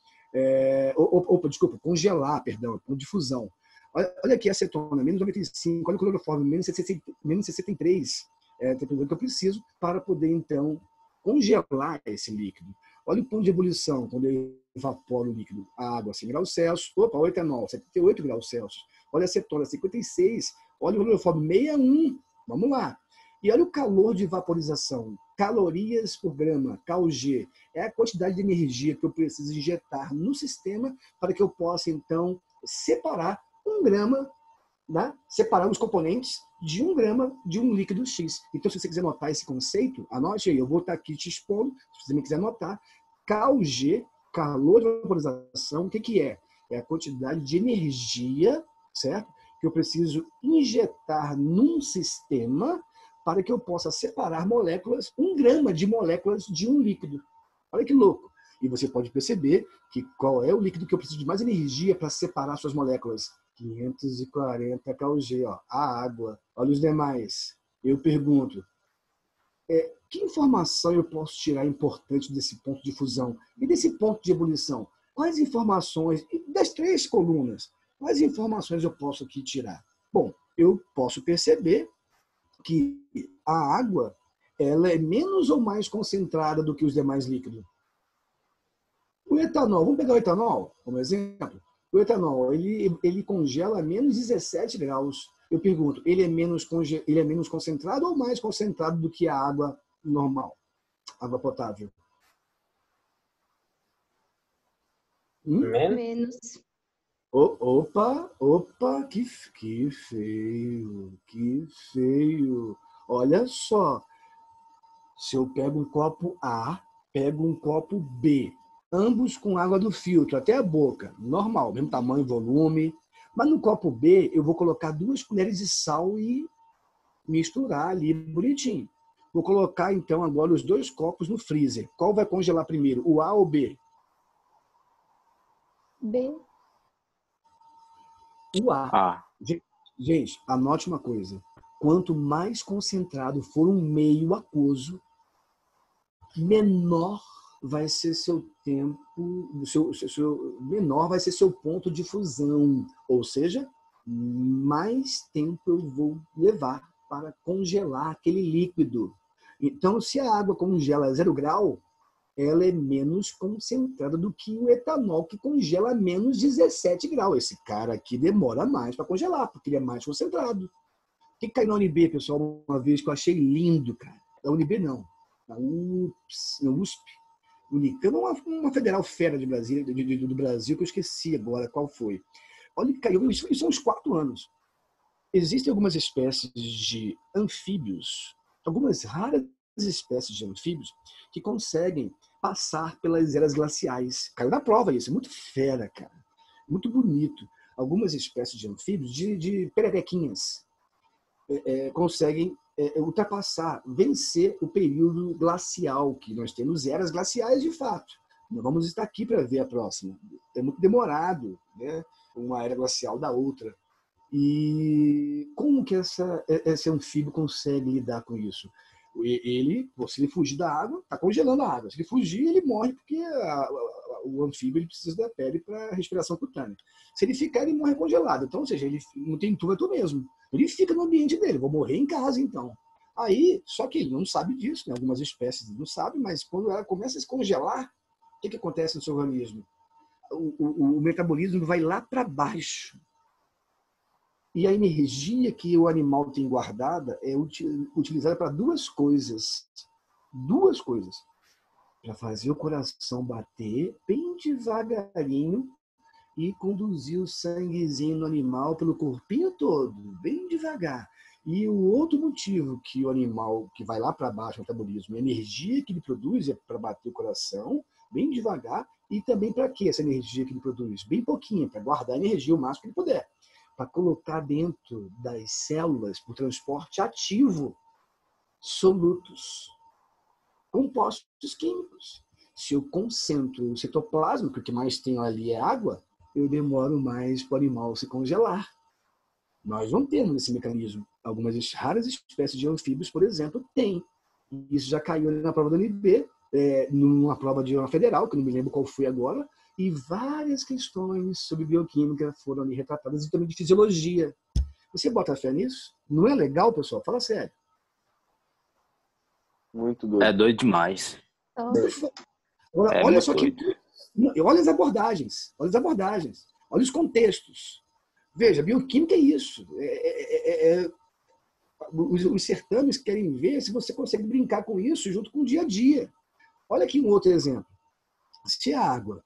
Desculpa, congelar, perdão, ponto de fusão. Olha aqui a acetona, menos 95. Olha o clorofórmio, menos 63. É a temperatura que eu preciso para poder, então, congelar esse líquido. Olha o ponto de ebulição, quando eu evaporo o líquido. A água, 100 graus Celsius. Opa, o etanol, 78 graus Celsius. Olha a acetona, 56. Olha o clorofórmio, 61. Vamos lá. E olha o calor de vaporização. Calorias por grama, kg. É a quantidade de energia que eu preciso injetar no sistema para que eu possa, então, separar 1 grama, né? Separar os componentes de 1 grama de um líquido X. Então, se você quiser anotar esse conceito, anote aí. Eu vou estar aqui te expondo, se você me quiser anotar. kg, calor de vaporização, o que é? É a quantidade de energia, certo? Que eu preciso injetar num sistema para que eu possa separar moléculas, 1 grama de moléculas de um líquido. Olha que louco. E você pode perceber que qual é o líquido que eu preciso de mais energia para separar suas moléculas. 540 kg, ó, a água. Olha os demais. Eu pergunto, que informação eu posso tirar importante desse ponto de fusão e desse ponto de ebulição? Quais informações, das 3 colunas, quais informações eu posso aqui tirar? Bom, eu posso perceber que a água ela é menos ou mais concentrada do que os demais líquidos. O etanol, vamos pegar o etanol como exemplo. O etanol, ele congela a menos 17 graus. Eu pergunto, ele é menos concentrado ou mais concentrado do que a água normal? Água potável? Menos. Opa, que feio, que feio. Olha só, se eu pego um copo A, pego um copo B, ambos com água do filtro, até a boca, normal, mesmo tamanho, volume. Mas no copo B, eu vou colocar 2 colheres de sal e misturar ali bonitinho. Vou colocar, então, agora os 2 copos no freezer. Qual vai congelar primeiro, o A ou o B? B. O A. Ah, Gente, anote uma coisa. Quanto mais concentrado for um meio aquoso, menor vai ser seu tempo, menor vai ser seu ponto de fusão. Ou seja, mais tempo eu vou levar para congelar aquele líquido. Então, se a água congela a 0 grau, ela é menos concentrada do que o etanol, que congela a menos 17 graus. Esse cara aqui demora mais para congelar, porque ele é mais concentrado. O que caiu na UNB, pessoal, uma vez que eu achei lindo, cara? Da UNB, não. Da USP. Unicamp, uma federal fera de Brasília, do Brasil, que eu esqueci agora qual foi. Olha que caiu, isso são uns 4 anos. Existem algumas espécies de anfíbios, algumas raras espécies de anfíbios que conseguem passar pelas eras glaciais. Caiu na prova isso, é muito fera, cara. Muito bonito. Algumas espécies de anfíbios, de pererequinhas, conseguem ultrapassar, vencer o período glacial, que nós temos eras glaciais de fato. Nós vamos estar aqui para ver a próxima. É muito demorado, né? Uma era glacial da outra. E como que esse anfíbio consegue lidar com isso? Ele, se ele fugir da água, está congelando a água. Se ele fugir, ele morre porque o anfíbio ele precisa da pele para respiração cutânea. Se ele ficar, ele morre congelado. Então, ou seja, ele não tem tu, é tu mesmo. Ele fica no ambiente dele. Vou morrer em casa, então. Aí, só que ele não sabe disso, né? Algumas espécies não sabem, mas quando ela começa a se congelar, o que acontece no seu organismo? O metabolismo vai lá para baixo. E a energia que o animal tem guardada é utilizada para 2 coisas. 2 coisas. Para fazer o coração bater bem devagarinho e conduzir o sanguezinho no animal pelo corpinho todo, bem devagar. E o outro motivo que o animal, que vai lá para baixo, o metabolismo, a energia que ele produz é para bater o coração bem devagar. E também para quê essa energia que ele produz? Bem pouquinho, para guardar a energia o máximo que ele puder. Para colocar dentro das células por transporte ativo solutos, compostos químicos. Se eu concentro o citoplasma, porque o que mais tem ali é água, eu demoro mais para o animal se congelar. Nós não temos esse mecanismo. Algumas raras espécies de anfíbios, por exemplo, têm. Isso já caiu na prova da UNB, numa prova de uma federal, que eu não me lembro qual foi agora, e várias questões sobre bioquímica foram ali retratadas e também de fisiologia. Você bota fé nisso? Não é legal, pessoal? Fala sério. Muito doido. é doido demais. Olha só que... doido. Olha as abordagens. Olha as abordagens. Olha os contextos. Veja, bioquímica é isso. Os certames querem ver se você consegue brincar com isso junto com o dia a dia. Olha aqui um outro exemplo. Se a água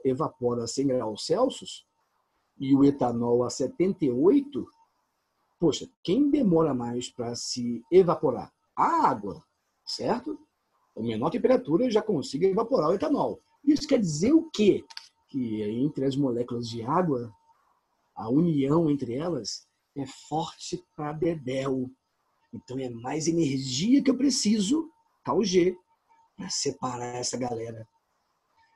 evapora a 100 graus Celsius e o etanol a 78, poxa, quem demora mais para se evaporar? A água, certo? A menor temperatura já consiga evaporar o etanol. Isso quer dizer o quê? Que entre as moléculas de água, a união entre elas é forte para dedéu. Então é mais energia que eu preciso, tal G, para separar essa galera.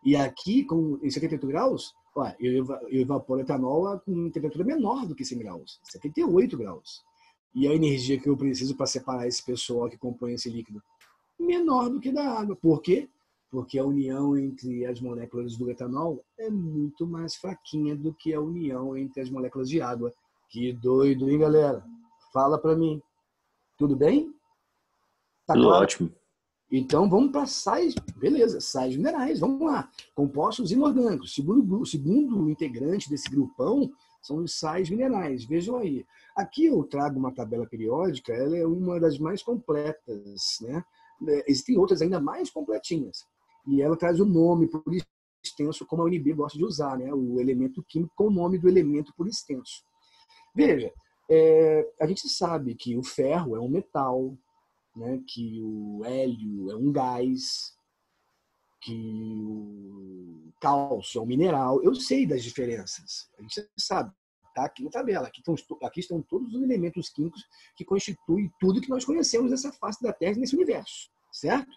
E aqui, em 78 graus, eu evaporo etanol com temperatura menor do que 100 graus, 78 graus. E a energia que eu preciso para separar esse pessoal que compõe esse líquido, menor do que da água. Por quê? Porque a união entre as moléculas do etanol é muito mais fraquinha do que a união entre as moléculas de água. Que doido, hein, galera? Fala para mim. Tudo bem? Tá Tudo claro? ótimo. Então, vamos para sais, beleza, sais minerais, vamos lá. Compostos inorgânicos. O segundo integrante desse grupão são os sais minerais. Vejam aí. Aqui eu trago uma tabela periódica, ela é uma das mais completas, né? Existem outras ainda mais completinhas. E ela traz o nome por extenso, como a UNB gosta de usar, né? O elemento químico com o nome do elemento por extenso. Veja, a gente sabe que o ferro é um metal, né, que o hélio é um gás, que o cálcio é um mineral. Eu sei das diferenças. A gente sabe. Tá aqui na tabela. Aqui estão todos os elementos químicos que constituem tudo que nós conhecemos nessa face da Terra, nesse universo. Certo?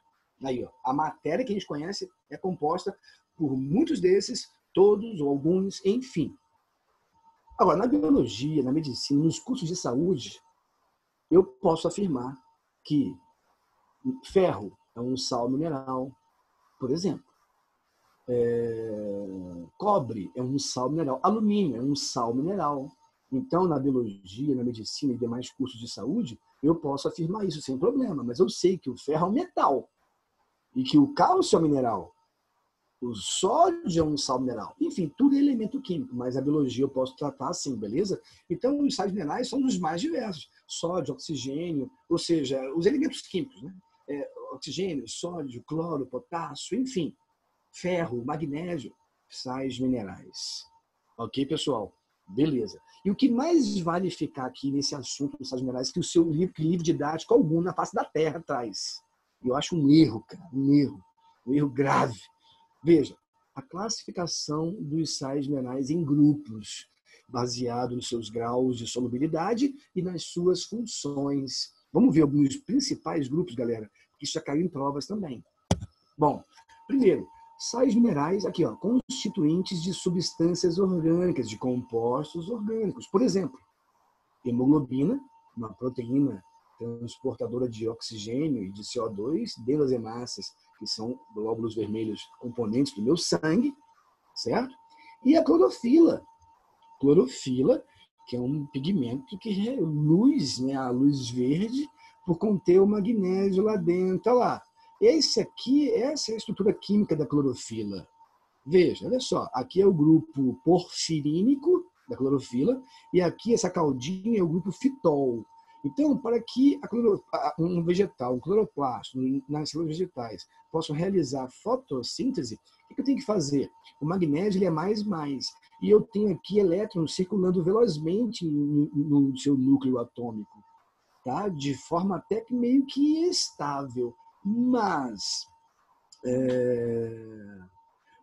Aí, ó, a matéria que a gente conhece é composta por muitos desses, todos ou alguns, enfim. Agora, na biologia, na medicina, nos cursos de saúde, eu posso afirmar que ferro é um sal mineral, por exemplo. Cobre é um sal mineral. Alumínio é um sal mineral. Então, na biologia, na medicina e demais cursos de saúde, eu posso afirmar isso sem problema. Mas eu sei que o ferro é um metal e que o cálcio é um mineral. O sódio é um sal mineral. Enfim, tudo é elemento químico, mas a biologia eu posso tratar assim, beleza? Então, os sais minerais são os mais diversos. Sódio, oxigênio, ou seja, os elementos químicos, né? Oxigênio, sódio, cloro, potássio, enfim. Ferro, magnésio, sais minerais. Ok, pessoal? Beleza. E o que mais vale ficar aqui nesse assunto dos sais minerais que o seu livro didático algum na face da Terra traz? Eu acho um erro, cara, um erro grave. Veja, a classificação dos sais minerais em grupos, baseado nos seus graus de solubilidade e nas suas funções. Vamos ver alguns principais grupos, galera, que isso já caiu em provas também. Bom, primeiro, sais minerais, aqui, ó, constituintes de substâncias orgânicas, de compostos orgânicos. Por exemplo, hemoglobina, uma proteína transportadora de oxigênio e de CO2 dentro das hemácias, que são glóbulos vermelhos, componentes do meu sangue, certo? E a clorofila. Clorofila, que é um pigmento que reluz, né, a luz verde, por conter o magnésio lá dentro. Olha lá. Essa é a estrutura química da clorofila. Veja, olha só. Aqui é o grupo porfirínico da clorofila e aqui essa caudinha é o grupo fitol. Então, para que um vegetal, um cloroplasto, nas células vegetais, possam realizar fotossíntese, o que eu tenho que fazer? O magnésio ele é mais. E eu tenho aqui elétrons circulando velozmente no seu núcleo atômico, tá? De forma até que meio que estável. Mas,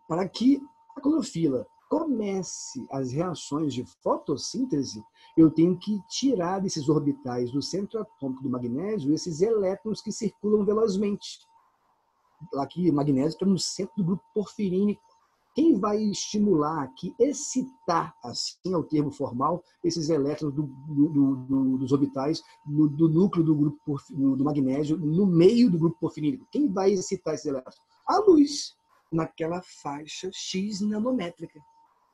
para que a clorofila comece as reações de fotossíntese, eu tenho que tirar desses orbitais do centro atômico do magnésio esses elétrons que circulam velozmente. Aqui, o magnésio está no centro do grupo porfirínico. Quem vai estimular aqui, excitar, assim é o termo formal, esses elétrons dos orbitais do núcleo do grupo do magnésio, no meio do grupo porfirínico? Quem vai excitar esses elétrons? A luz, naquela faixa X nanométrica.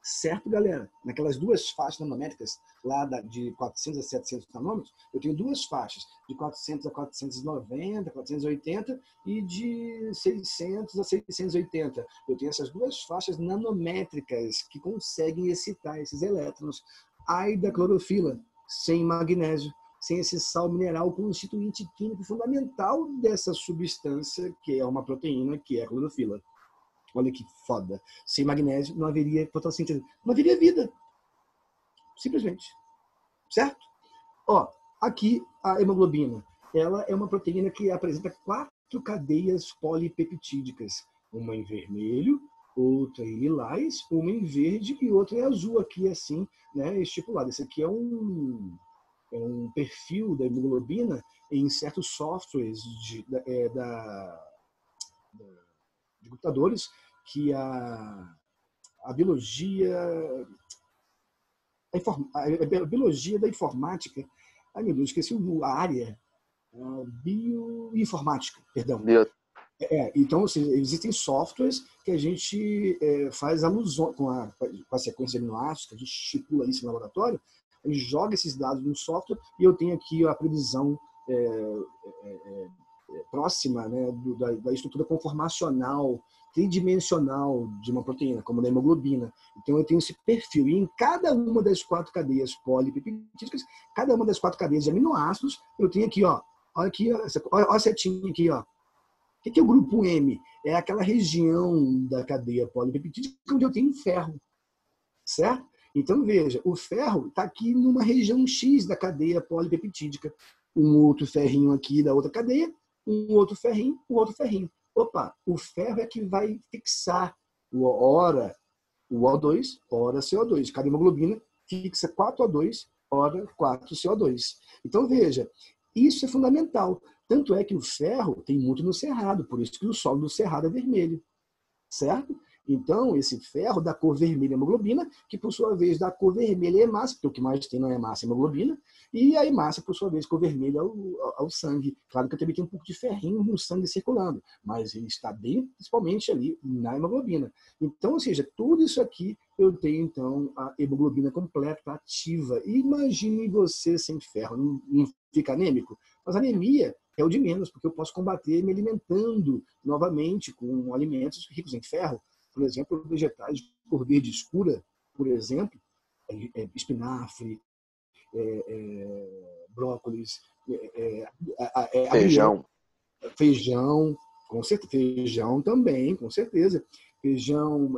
Certo, galera? Naquelas duas faixas nanométricas, lá de 400 a 700 nanômetros, eu tenho duas faixas, de 400 a 490, 480 e de 600 a 680. Eu tenho essas duas faixas nanométricas que conseguem excitar esses elétrons. Ai da clorofila, sem magnésio, sem esse sal mineral constituinte químico fundamental dessa substância, que é uma proteína, que é a clorofila. Olha que foda. Sem magnésio não haveria fotossíntese, não haveria vida. Simplesmente. Certo? Ó, aqui a hemoglobina. Ela é uma proteína que apresenta 4 cadeias polipeptídicas. Uma em vermelho, outra em lilás, uma em verde e outra em azul aqui, assim, né, estipulado. Esse aqui é um perfil da hemoglobina em certos softwares de computadores que a biologia da informática, ai meu Deus, esqueci a área, bioinformática, perdão. Então, assim, existem softwares que a gente faz alusão com a sequência de aminoácidos, que a gente estipula isso no laboratório, a gente joga esses dados no software e eu tenho aqui a previsão próxima, né, da estrutura conformacional tridimensional de uma proteína, como da hemoglobina. Então, eu tenho esse perfil. E em cada uma das 4 cadeias polipeptídicas, cada uma das 4 cadeias de aminoácidos, eu tenho aqui, ó, olha aqui, olha a setinha aqui, ó. O que é o grupo M? É aquela região da cadeia polipeptídica onde eu tenho ferro, certo? Então, veja, o ferro está aqui numa região X da cadeia polipeptídica. Um outro ferrinho aqui da outra cadeia, um outro ferrinho, um outro ferrinho. Opa, o ferro é que vai fixar ora o O2, ora CO2. Cada hemoglobina fixa 4O2, ora 4CO2. Então, veja, isso é fundamental. Tanto é que o ferro tem muito no cerrado, por isso que o solo do cerrado é vermelho, certo? Então, esse ferro dá cor vermelha à hemoglobina, que por sua vez dá cor vermelha à hemácia, porque o que mais tem não é hemácia, é hemoglobina, e a hemácia, por sua vez, cor vermelha ao sangue. Claro que eu também tenho um pouco de ferrinho no sangue circulando, mas ele está bem, principalmente ali na hemoglobina. Então, ou seja, tudo isso aqui eu tenho, então, a hemoglobina completa, ativa. E imagine você sem ferro, não fica anêmico? Mas anemia é o de menos, porque eu posso combater me alimentando novamente com alimentos ricos em ferro. Por exemplo, vegetais de cor verde escura, por exemplo, espinafre, brócolis, Feijão. feijão, com certeza, feijão também, com certeza. Feijão,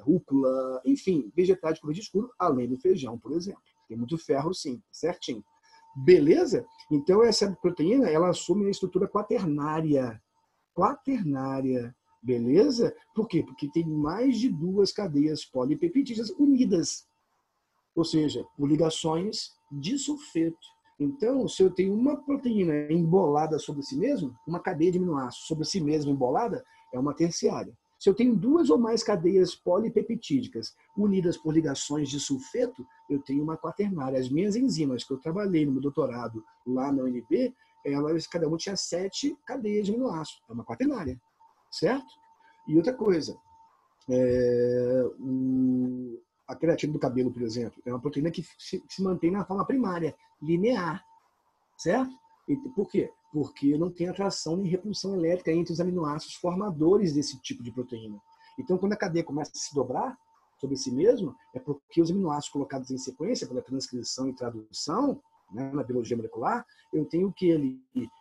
rúcula, enfim, vegetais de cor verde escuro, além do feijão, por exemplo. Tem muito ferro, sim, certinho. Beleza? Então, essa proteína, ela assume a estrutura quaternária. Quaternária. Beleza? Por quê? Porque tem mais de 2 cadeias polipeptídicas unidas. Ou seja, por ligações de sulfeto. Então, se eu tenho uma proteína embolada sobre si mesmo, uma cadeia de aminoácidos sobre si mesmo embolada, é uma terciária. Se eu tenho 2 ou mais cadeias polipeptídicas unidas por ligações de sulfeto, eu tenho uma quaternária. As minhas enzimas que eu trabalhei no meu doutorado lá na UNB, elas, cada uma tinha 7 cadeias de aminoácidos. É uma quaternária. Certo? E outra coisa, a queratina do cabelo, por exemplo, é uma proteína que se mantém na forma primária, linear. Certo? E por quê? Porque não tem atração nem repulsão elétrica entre os aminoácidos formadores desse tipo de proteína. Então, quando a cadeia começa a se dobrar sobre si mesmo, é porque os aminoácidos colocados em sequência pela transcrição e tradução, né, na biologia molecular, eu tenho o que ali?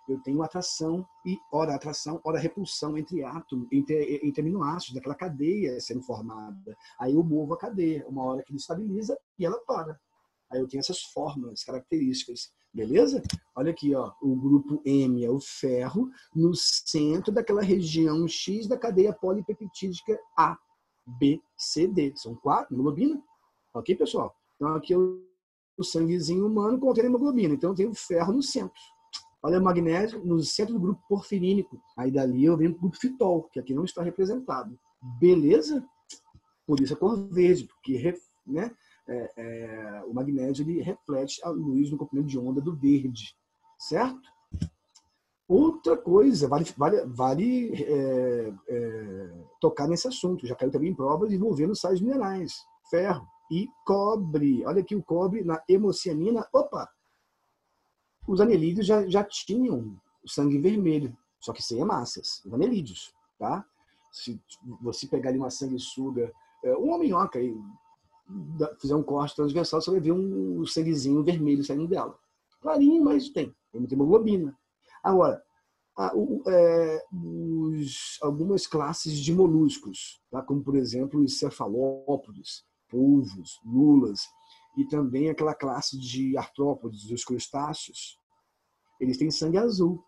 Eu tenho atração, ora repulsão entre átomos, entre aminoácidos daquela cadeia sendo formada. Aí eu movo a cadeia, uma hora que ele estabiliza e ela para. Aí eu tenho essas formas, características. Beleza? Olha aqui, ó, o grupo M é o ferro no centro daquela região X da cadeia polipeptídica A, B, C, D. São 4, hemoglobina. Ok, pessoal? Então aqui o sanguezinho humano contém hemoglobina. Então eu tenho ferro no centro. Olha o magnésio no centro do grupo porfirínico. Aí dali eu venho para o grupo fitol, que aqui não está representado. Beleza? Por isso a cor verde, porque né, o magnésio ele reflete a luz no comprimento de onda do verde. Certo? Outra coisa, vale tocar nesse assunto. Já caiu também em provas envolvendo sais minerais. Ferro e cobre. Olha aqui o cobre na hemocianina. Opa! Os anelídeos já tinham o sangue vermelho, só que sem hemácias, os anelídeos, tá? Se você pegar ali uma sanguessuga, uma minhoca aí, fizer um corte transversal, você vai ver um sanguezinho vermelho saindo dela. Clarinho, mas tem hemoglobina. Agora, algumas classes de moluscos, tá? Como por exemplo os cefalópodes, polvos, lulas, e também aquela classe de artrópodes, os crustáceos, eles têm sangue azul.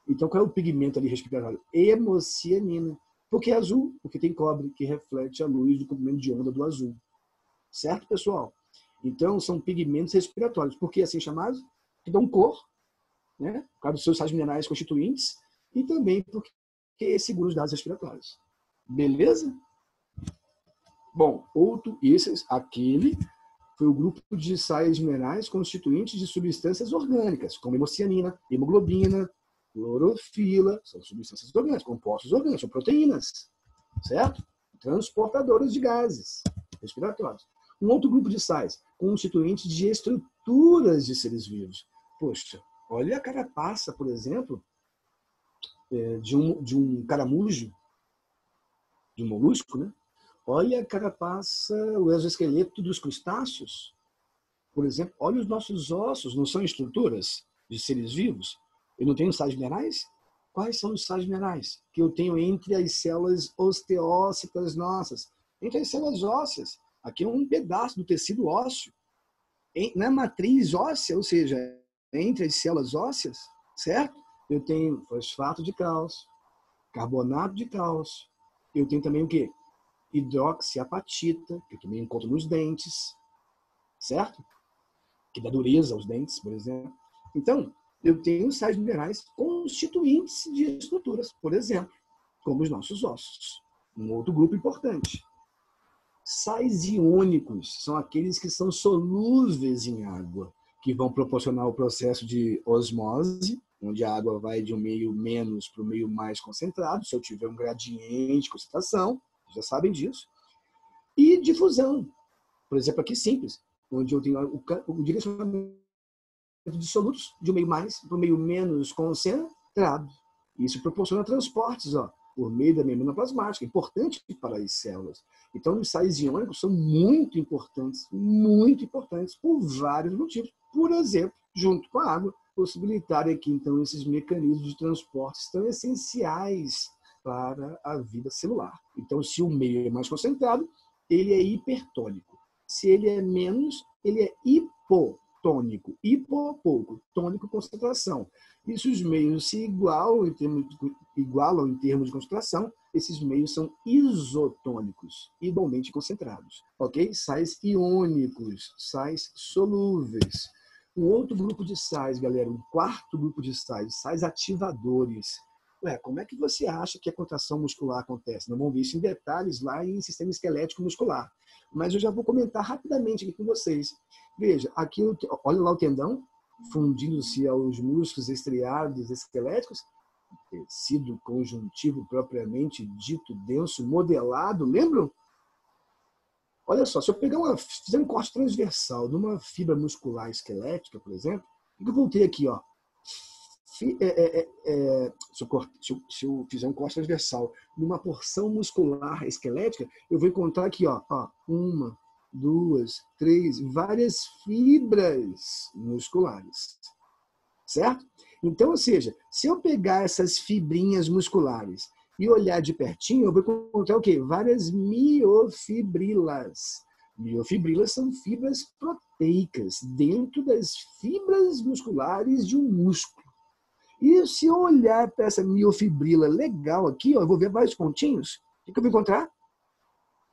Então, qual é o pigmento ali respiratório? Hemocianina. Por que azul? Porque tem cobre que reflete a luz do comprimento de onda do azul. Certo, pessoal? Então, são pigmentos respiratórios. Por que assim chamados? Que dão cor, né? Por causa dos seus sais minerais constituintes, e também porque seguram os dados respiratórios. Beleza? Bom, aquele foi o grupo de sais minerais constituintes de substâncias orgânicas, como hemocianina, hemoglobina, clorofila, são substâncias orgânicas, compostos orgânicos, são proteínas, certo? Transportadoras de gases respiratórios. Um outro grupo de sais, constituintes de estruturas de seres vivos. Poxa, olha a carapaça, por exemplo, de um caramujo, de um molusco, né? Olha a carapaça, o exoesqueleto dos crustáceos, por exemplo. Olha os nossos ossos, não são estruturas de seres vivos? Eu não tenho sais minerais? Quais são os sais minerais que eu tenho entre as células osteócitas nossas? Entre as células ósseas. Aqui é um pedaço do tecido ósseo. Na matriz óssea, ou seja, entre as células ósseas, certo? Eu tenho fosfato de cálcio, carbonato de cálcio. Eu tenho também o quê? Hidroxiapatita, que eu também encontro nos dentes. certo? Que dá dureza aos dentes, por exemplo. Então, eu tenho sais minerais constituintes de estruturas, por exemplo, como os nossos ossos. Um outro grupo importante. Sais iônicos são aqueles que são solúveis em água, que vão proporcionar o processo de osmose, onde a água vai de um meio menos para o meio mais concentrado, se eu tiver um gradiente de concentração, já sabem disso. E difusão, por exemplo, aqui simples, onde eu tenho o direcionamento de solutos de um meio mais para o meio menos concentrado. Isso proporciona transportes, por meio da membrana plasmática, importante para as células. Então, os sais iônicos são muito importantes por vários motivos. Por exemplo, junto com a água, possibilitar aqui, então, esses mecanismos de transporte tão essenciais para a vida celular. Então, se o meio é mais concentrado, ele é hipertônico. Se ele é menos, ele é hipotônico. Hipo, tônico, concentração. E se os meios se igualam em termos de concentração, esses meios são isotônicos, igualmente concentrados. Ok? Sais iônicos, sais solúveis. Um outro grupo de sais, galera, um quarto grupo de sais ativadores. Como é que você acha que a contração muscular acontece? Nós vamos ver isso em detalhes lá em sistema esquelético muscular. Mas eu já vou comentar rapidamente aqui com vocês. Veja, aqui, olha lá o tendão, fundindo-se aos músculos estriados esqueléticos, tecido conjuntivo propriamente dito, denso, modelado, lembram? Olha só, se eu fizer um corte transversal numa fibra muscular esquelética, por exemplo, eu voltei aqui, se eu fizer um corte transversal numa porção muscular esquelética, eu vou encontrar aqui, uma, duas, três, várias fibras musculares, certo? Então, ou seja, se eu pegar essas fibrinhas musculares e olhar de pertinho, eu vou encontrar o quê? Várias miofibrilas. Miofibrilas são fibras proteicas dentro das fibras musculares de um músculo. E se eu olhar para essa miofibrila legal aqui, eu vou ver vários pontinhos. O que eu vou encontrar?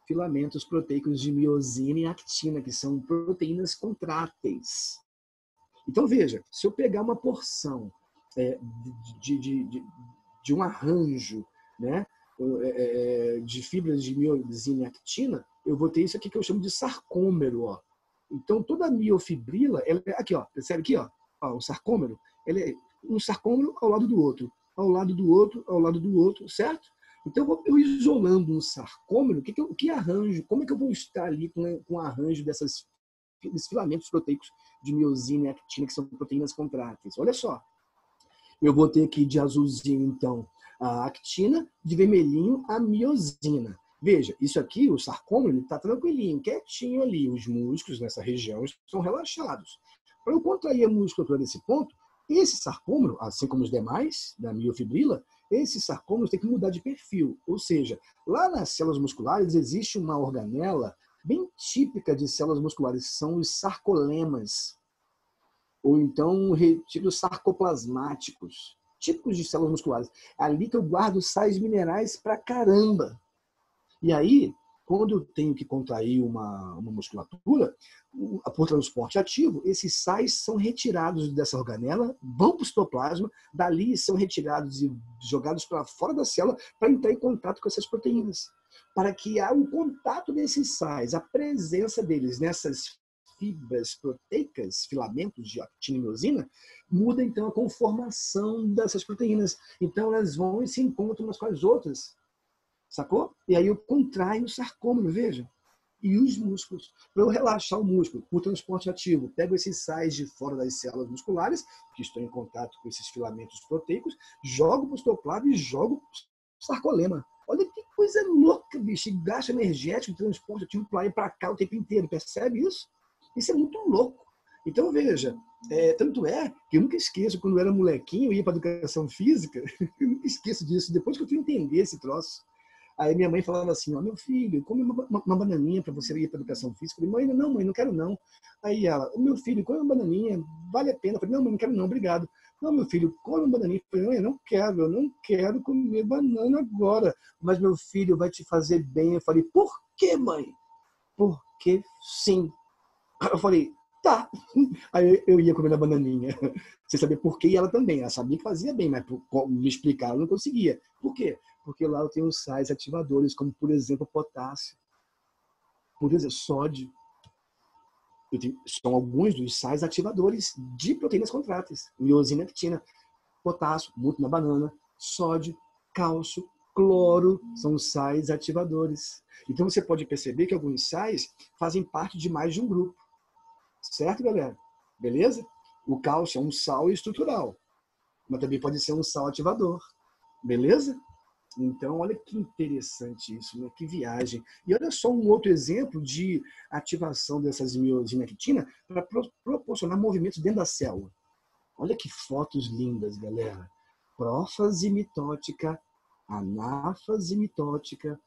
Filamentos proteicos de miosina e actina, que são proteínas contráteis. Então, veja, se eu pegar uma porção de um arranjo, né, de fibras de miosina e actina, eu vou ter isso aqui que eu chamo de sarcômero. Então, toda a miofibrila, aqui, percebe aqui, o sarcômero, ele é um sarcômero ao lado do outro, ao lado do outro, ao lado do outro, certo? Então, eu isolando um sarcômero, que arranjo, como é que eu vou estar ali com o arranjo desses filamentos proteicos de miosina e actina, que são proteínas contráteis? Olha só, eu vou ter aqui de azulzinho, então, a actina, de vermelhinho, a miosina. Veja, isso aqui, o sarcômero, está tranquilinho, quietinho ali. Os músculos nessa região estão relaxados. Para eu contrair a musculatura desse ponto, esse sarcômero, assim como os demais da miofibrila, esses sarcômeros têm que mudar de perfil. Ou seja, lá nas células musculares existe uma organela bem típica de células musculares, que são os sarcolemas, ou então retículos sarcoplasmáticos, típicos de células musculares. É ali que eu guardo sais minerais pra caramba. E aí, quando eu tenho que contrair uma musculatura, por transporte ativo, esses sais são retirados dessa organela, vão para o citoplasma, dali são retirados e jogados para fora da célula para entrar em contato com essas proteínas. Para que há o contato desses sais, a presença deles nessas fibras proteicas, filamentos de actina e miosina, muda então a conformação dessas proteínas. Então elas vão e se encontram umas com as outras. Sacou? E aí eu contraio o sarcômero, veja. E os músculos. Para eu relaxar o músculo, por transporte ativo, pego esses sais de fora das células musculares, que estão em contato com esses filamentos proteicos, jogo para o citoplasma e jogo para o sarcolema. Olha que coisa louca, bicho. E gasto energético, transporte ativo para lá e para cá o tempo inteiro. Percebe isso? Isso é muito louco. Então, veja, tanto é que eu nunca esqueço, quando eu era molequinho, eu ia para a educação física, eu nunca esqueço disso, depois que eu fui entender esse troço. Aí minha mãe falava assim, meu filho, come uma bananinha para você ir para a educação física. Eu falei, mãe, não quero não. Aí ela, meu filho, come uma bananinha, vale a pena. Eu falei, não, mãe, não quero não, obrigado. Não, meu filho, come uma bananinha. Eu falei, mãe, eu não quero comer banana agora. Mas meu filho vai te fazer bem. Eu falei, por que, mãe? Porque sim. Eu falei, tá. Aí eu ia comendo a bananinha, sem saber por quê, e ela também. Ela sabia que fazia bem, mas me explicar eu não conseguia. Por quê? Porque lá eu tenho sais ativadores, como, por exemplo, potássio, por exemplo, sódio. São alguns dos sais ativadores de proteínas contráteis. Miosina, actina, potássio, muito na banana, sódio, cálcio, cloro, são os sais ativadores. Então você pode perceber que alguns sais fazem parte de mais de um grupo. Certo, galera? Beleza? O cálcio é um sal estrutural, mas também pode ser um sal ativador. Beleza? Então, olha que interessante isso, né? Que viagem. E olha só um outro exemplo de ativação dessas miosina actina para proporcionar movimentos dentro da célula. Olha que fotos lindas, galera. Prófase mitótica, anáfase mitótica,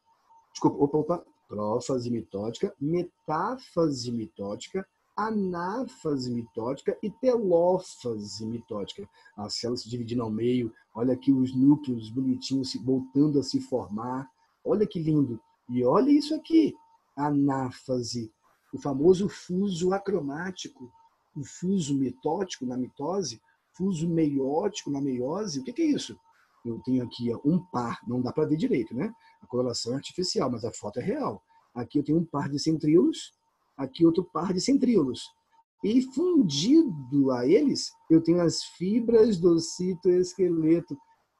prófase mitótica, metáfase mitótica, anáfase mitótica e telófase mitótica. A célula se dividindo ao meio. Olha aqui os núcleos bonitinhos voltando a se formar. Olha que lindo. E olha isso aqui. Anáfase, o famoso fuso acromático, o fuso mitótico na mitose, fuso meiótico na meiose. O que é isso? Eu tenho aqui um par, não dá para ver direito, né? A coloração é artificial, mas a foto é real. Aqui eu tenho um par de centríolos, aqui outro par de centríolos. E fundido a eles, eu tenho as fibras do citoesqueleto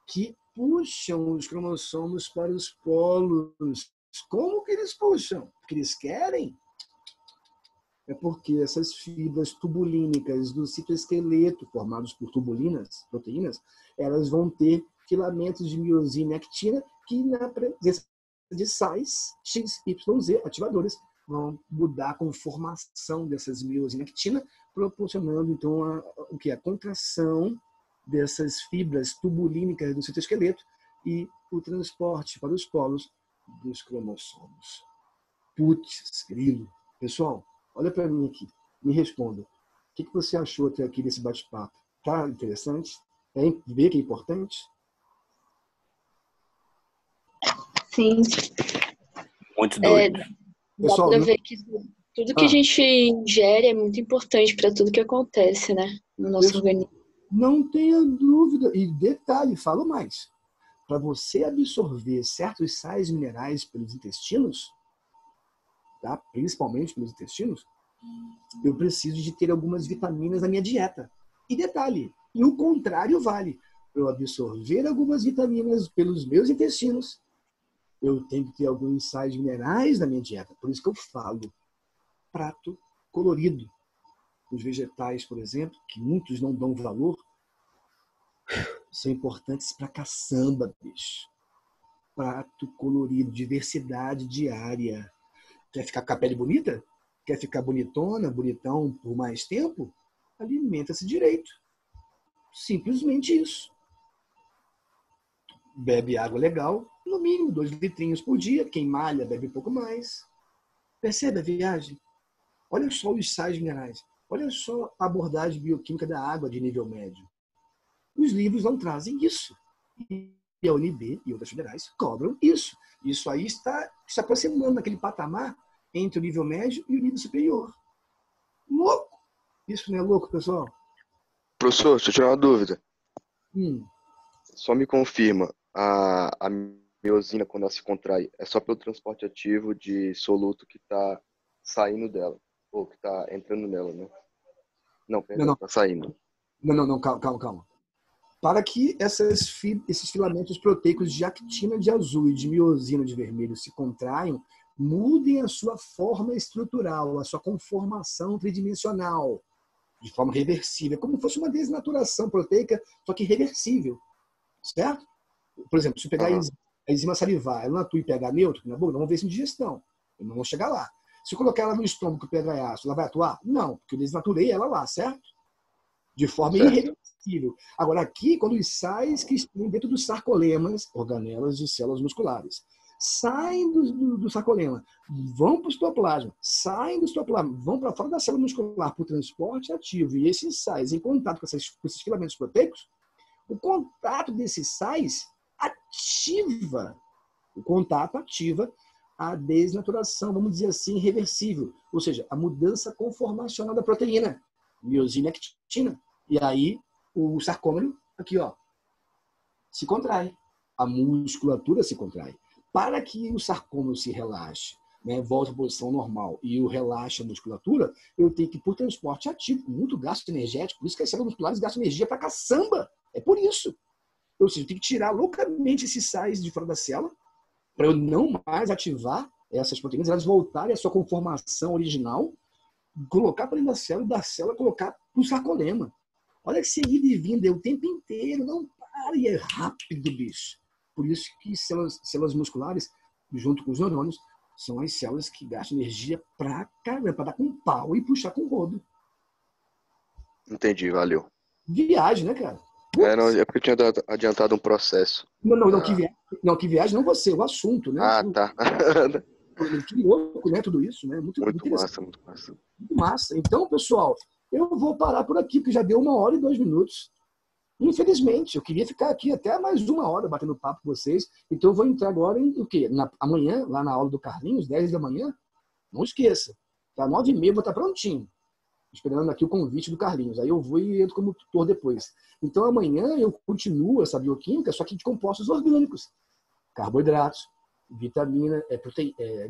que puxam os cromossomos para os polos. Como que eles puxam? Porque eles querem? É porque essas fibras tubulínicas do citoesqueleto, formados por tubulinas, proteínas, elas vão ter filamentos de miosina e actina que, na presença de sais XYZ ativadores, vão mudar a conformação dessas miosina e actina, proporcionando então a contração dessas fibras tubulínicas do citoesqueleto e o transporte para os polos dos cromossomos. Putz, grilo. Pessoal, olha para mim aqui, me responda. O que você achou até aqui desse bate-papo? Tá interessante? Vê que é importante? Sim. Muito doido. Dá Pessoal, pra ver que tudo que a gente ingere é muito importante para tudo que acontece, né? No nosso organismo. Não tenha dúvida. E detalhe, falo mais. Para você absorver certos sais minerais pelos intestinos, tá? Principalmente pelos intestinos, eu preciso de ter algumas vitaminas na minha dieta. E detalhe, e o contrário vale. Para eu absorver algumas vitaminas pelos meus intestinos, eu tenho que ter alguns sais minerais na minha dieta. Por isso que eu falo prato colorido. Os vegetais, por exemplo, que muitos não dão valor, são importantes pra caçamba, bicho. Prato colorido, diversidade diária. Quer ficar com a pele bonita? Quer ficar bonitona, bonitão por mais tempo? Alimenta-se direito. Simplesmente isso. Bebe água legal, no mínimo 2 litrinhos por dia. Quem malha bebe um pouco mais. Percebe a viagem? Olha só os sais minerais. Olha só a abordagem bioquímica da água de nível médio. Os livros não trazem isso. E a UNB e outras federais cobram isso. Isso aí está se aproximando naquele patamar entre o nível médio e o nível superior. Louco! Isso não é louco, pessoal? Professor, deixa eu tirar uma dúvida. Hum. Só me confirma, a miosina, quando ela se contrai, é só pelo transporte ativo de soluto que está saindo dela, ou que está entrando nela, né? Não, perdão, está saindo. Não, calma. Para que esses filamentos proteicos de actina de azul e de miosina de vermelho se contraiam, mudem a sua forma estrutural, a sua conformação tridimensional, de forma reversível, como se fosse uma desnaturação proteica, só que reversível. Certo? Por exemplo, se eu pegar a enzima salivar, ela não atua em pH neutro na boca, não vamos ver isso em digestão. Eu não vou chegar lá. Se eu colocar ela no estômago, pH é ácido, ela vai atuar? Não, porque eu desnaturei ela lá, certo? De forma irreversível. Agora, aqui, quando os sais que estão dentro dos sarcolemas, organelas de células musculares, saem do sarcolema, vão para o citoplasma, saem do citoplasma, vão para fora da célula muscular por transporte ativo, e esses sais, em contato com esses filamentos proteicos, o contato desses sais ativa a desnaturação, vamos dizer assim, irreversível. Ou seja, a mudança conformacional da proteína, miosina e actina. E aí, o sarcômero, aqui, ó, se contrai. A musculatura se contrai. Para que o sarcômero se relaxe, né, volte à posição normal e o relaxe a musculatura, eu tenho que ir por transporte ativo, com muito gasto energético. Por isso que as células musculares gastam energia pra caçamba. É por isso. Ou seja, eu tenho que tirar loucamente esses sais de fora da célula para eu não mais ativar essas proteínas, elas voltarem à sua conformação original, colocar para dentro da célula e da célula colocar para o sarcolema. Olha que ida e vinda, é o tempo inteiro, não para, e é rápido, bicho. Por isso que células musculares, junto com os neurônios, são as células que gastam energia pra caramba, para dar com pau e puxar com o rodo. Entendi, valeu. Viagem, né, cara? Não, é porque eu tinha adiantado um processo. Que viagem não você, o assunto, né? Tá. Que louco, né? Tudo isso, né? Muito massa, muito massa. Muito massa. Então, pessoal, eu vou parar por aqui, porque já deu 1h02. Infelizmente, eu queria ficar aqui até mais 1 hora batendo papo com vocês. Então, eu vou entrar agora em o quê? Amanhã, lá na aula do Carlinhos, 10 da manhã. Não esqueça. Às 9h30 vou estar prontinho. Esperando aqui o convite do Carlinhos. Aí eu vou e entro como tutor depois. Então, amanhã eu continuo essa bioquímica, só que de compostos orgânicos. Carboidratos,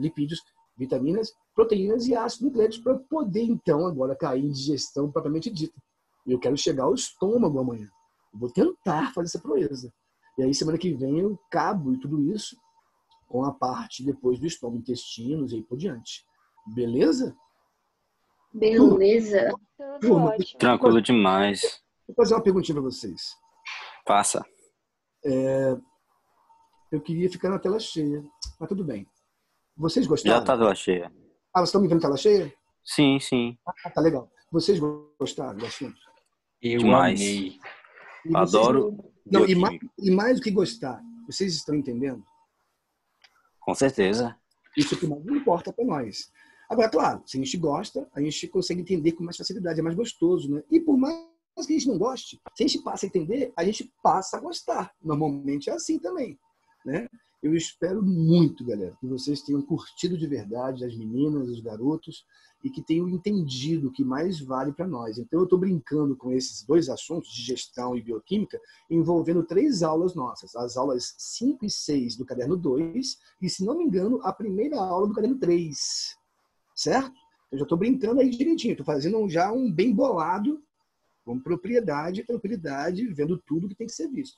lipídios, vitaminas, proteínas e ácidos nucleicos para poder, então, agora cair em digestão propriamente dita. Eu quero chegar ao estômago amanhã. Eu vou tentar fazer essa proeza. E aí, semana que vem, eu cabo e tudo isso com a parte depois do estômago, intestinos e aí por diante. Beleza? Beleza. Tudo ótimo. Tranquilo demais. Vou fazer uma perguntinha para vocês. Passa. Eu queria ficar na tela cheia, mas tudo bem. Vocês gostaram? Já tá tela cheia. Vocês estão me vendo tela cheia? Sim, sim. Tá legal. Vocês gostaram do assunto? Eu Demais. amei. Adoro. Não, bioquímica. e mais do que gostar, vocês estão entendendo? Com certeza. Isso é o que mais importa para nós. Agora, claro, se a gente gosta, a gente consegue entender com mais facilidade, é mais gostoso, né? E por mais que a gente não goste, se a gente passa a entender, a gente passa a gostar. Normalmente é assim também, né? Eu espero muito, galera, que vocês tenham curtido de verdade, as meninas, os garotos, e que tenham entendido o que mais vale para nós. Então, eu estou brincando com esses 2 assuntos, de gestão e bioquímica, envolvendo 3 aulas nossas. As aulas 5 e 6 do caderno 2 e, se não me engano, a primeira aula do caderno 3. Certo? Eu já estou brincando aí direitinho. Estou fazendo já um bem bolado, com propriedade e tranquilidade, vendo tudo que tem que ser visto.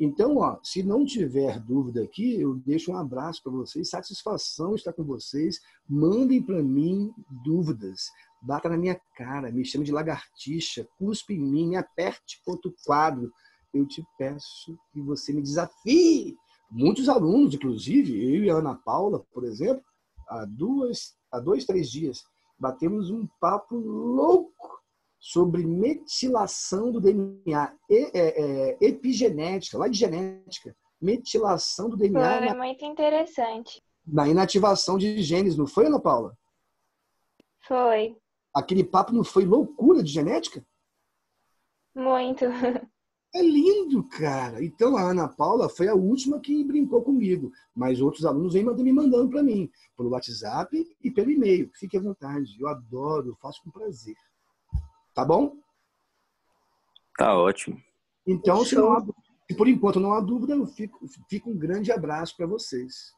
Então, se não tiver dúvida aqui, eu deixo um abraço para vocês, satisfação estar com vocês. Mandem para mim dúvidas, bata na minha cara, me chame de lagartixa, cuspe em mim, me aperte contra o quadro. Eu te peço que você me desafie. Muitos alunos, inclusive, eu e a Ana Paula, por exemplo, há 2, 3 dias, batemos um papo louco sobre metilação do DNA, epigenética, lá de genética, metilação do DNA Foi muito interessante. na inativação de genes, não foi, Ana Paula? Foi. Aquele papo não foi loucura de genética? Muito. É lindo, cara. Então, a Ana Paula foi a última que brincou comigo, mas outros alunos vêm me mandando para mim, pelo WhatsApp e pelo e-mail. Fique à vontade. Eu adoro, eu faço com prazer. Tá bom? Tá ótimo. Então, se por enquanto não há dúvida, eu fico um grande abraço para vocês.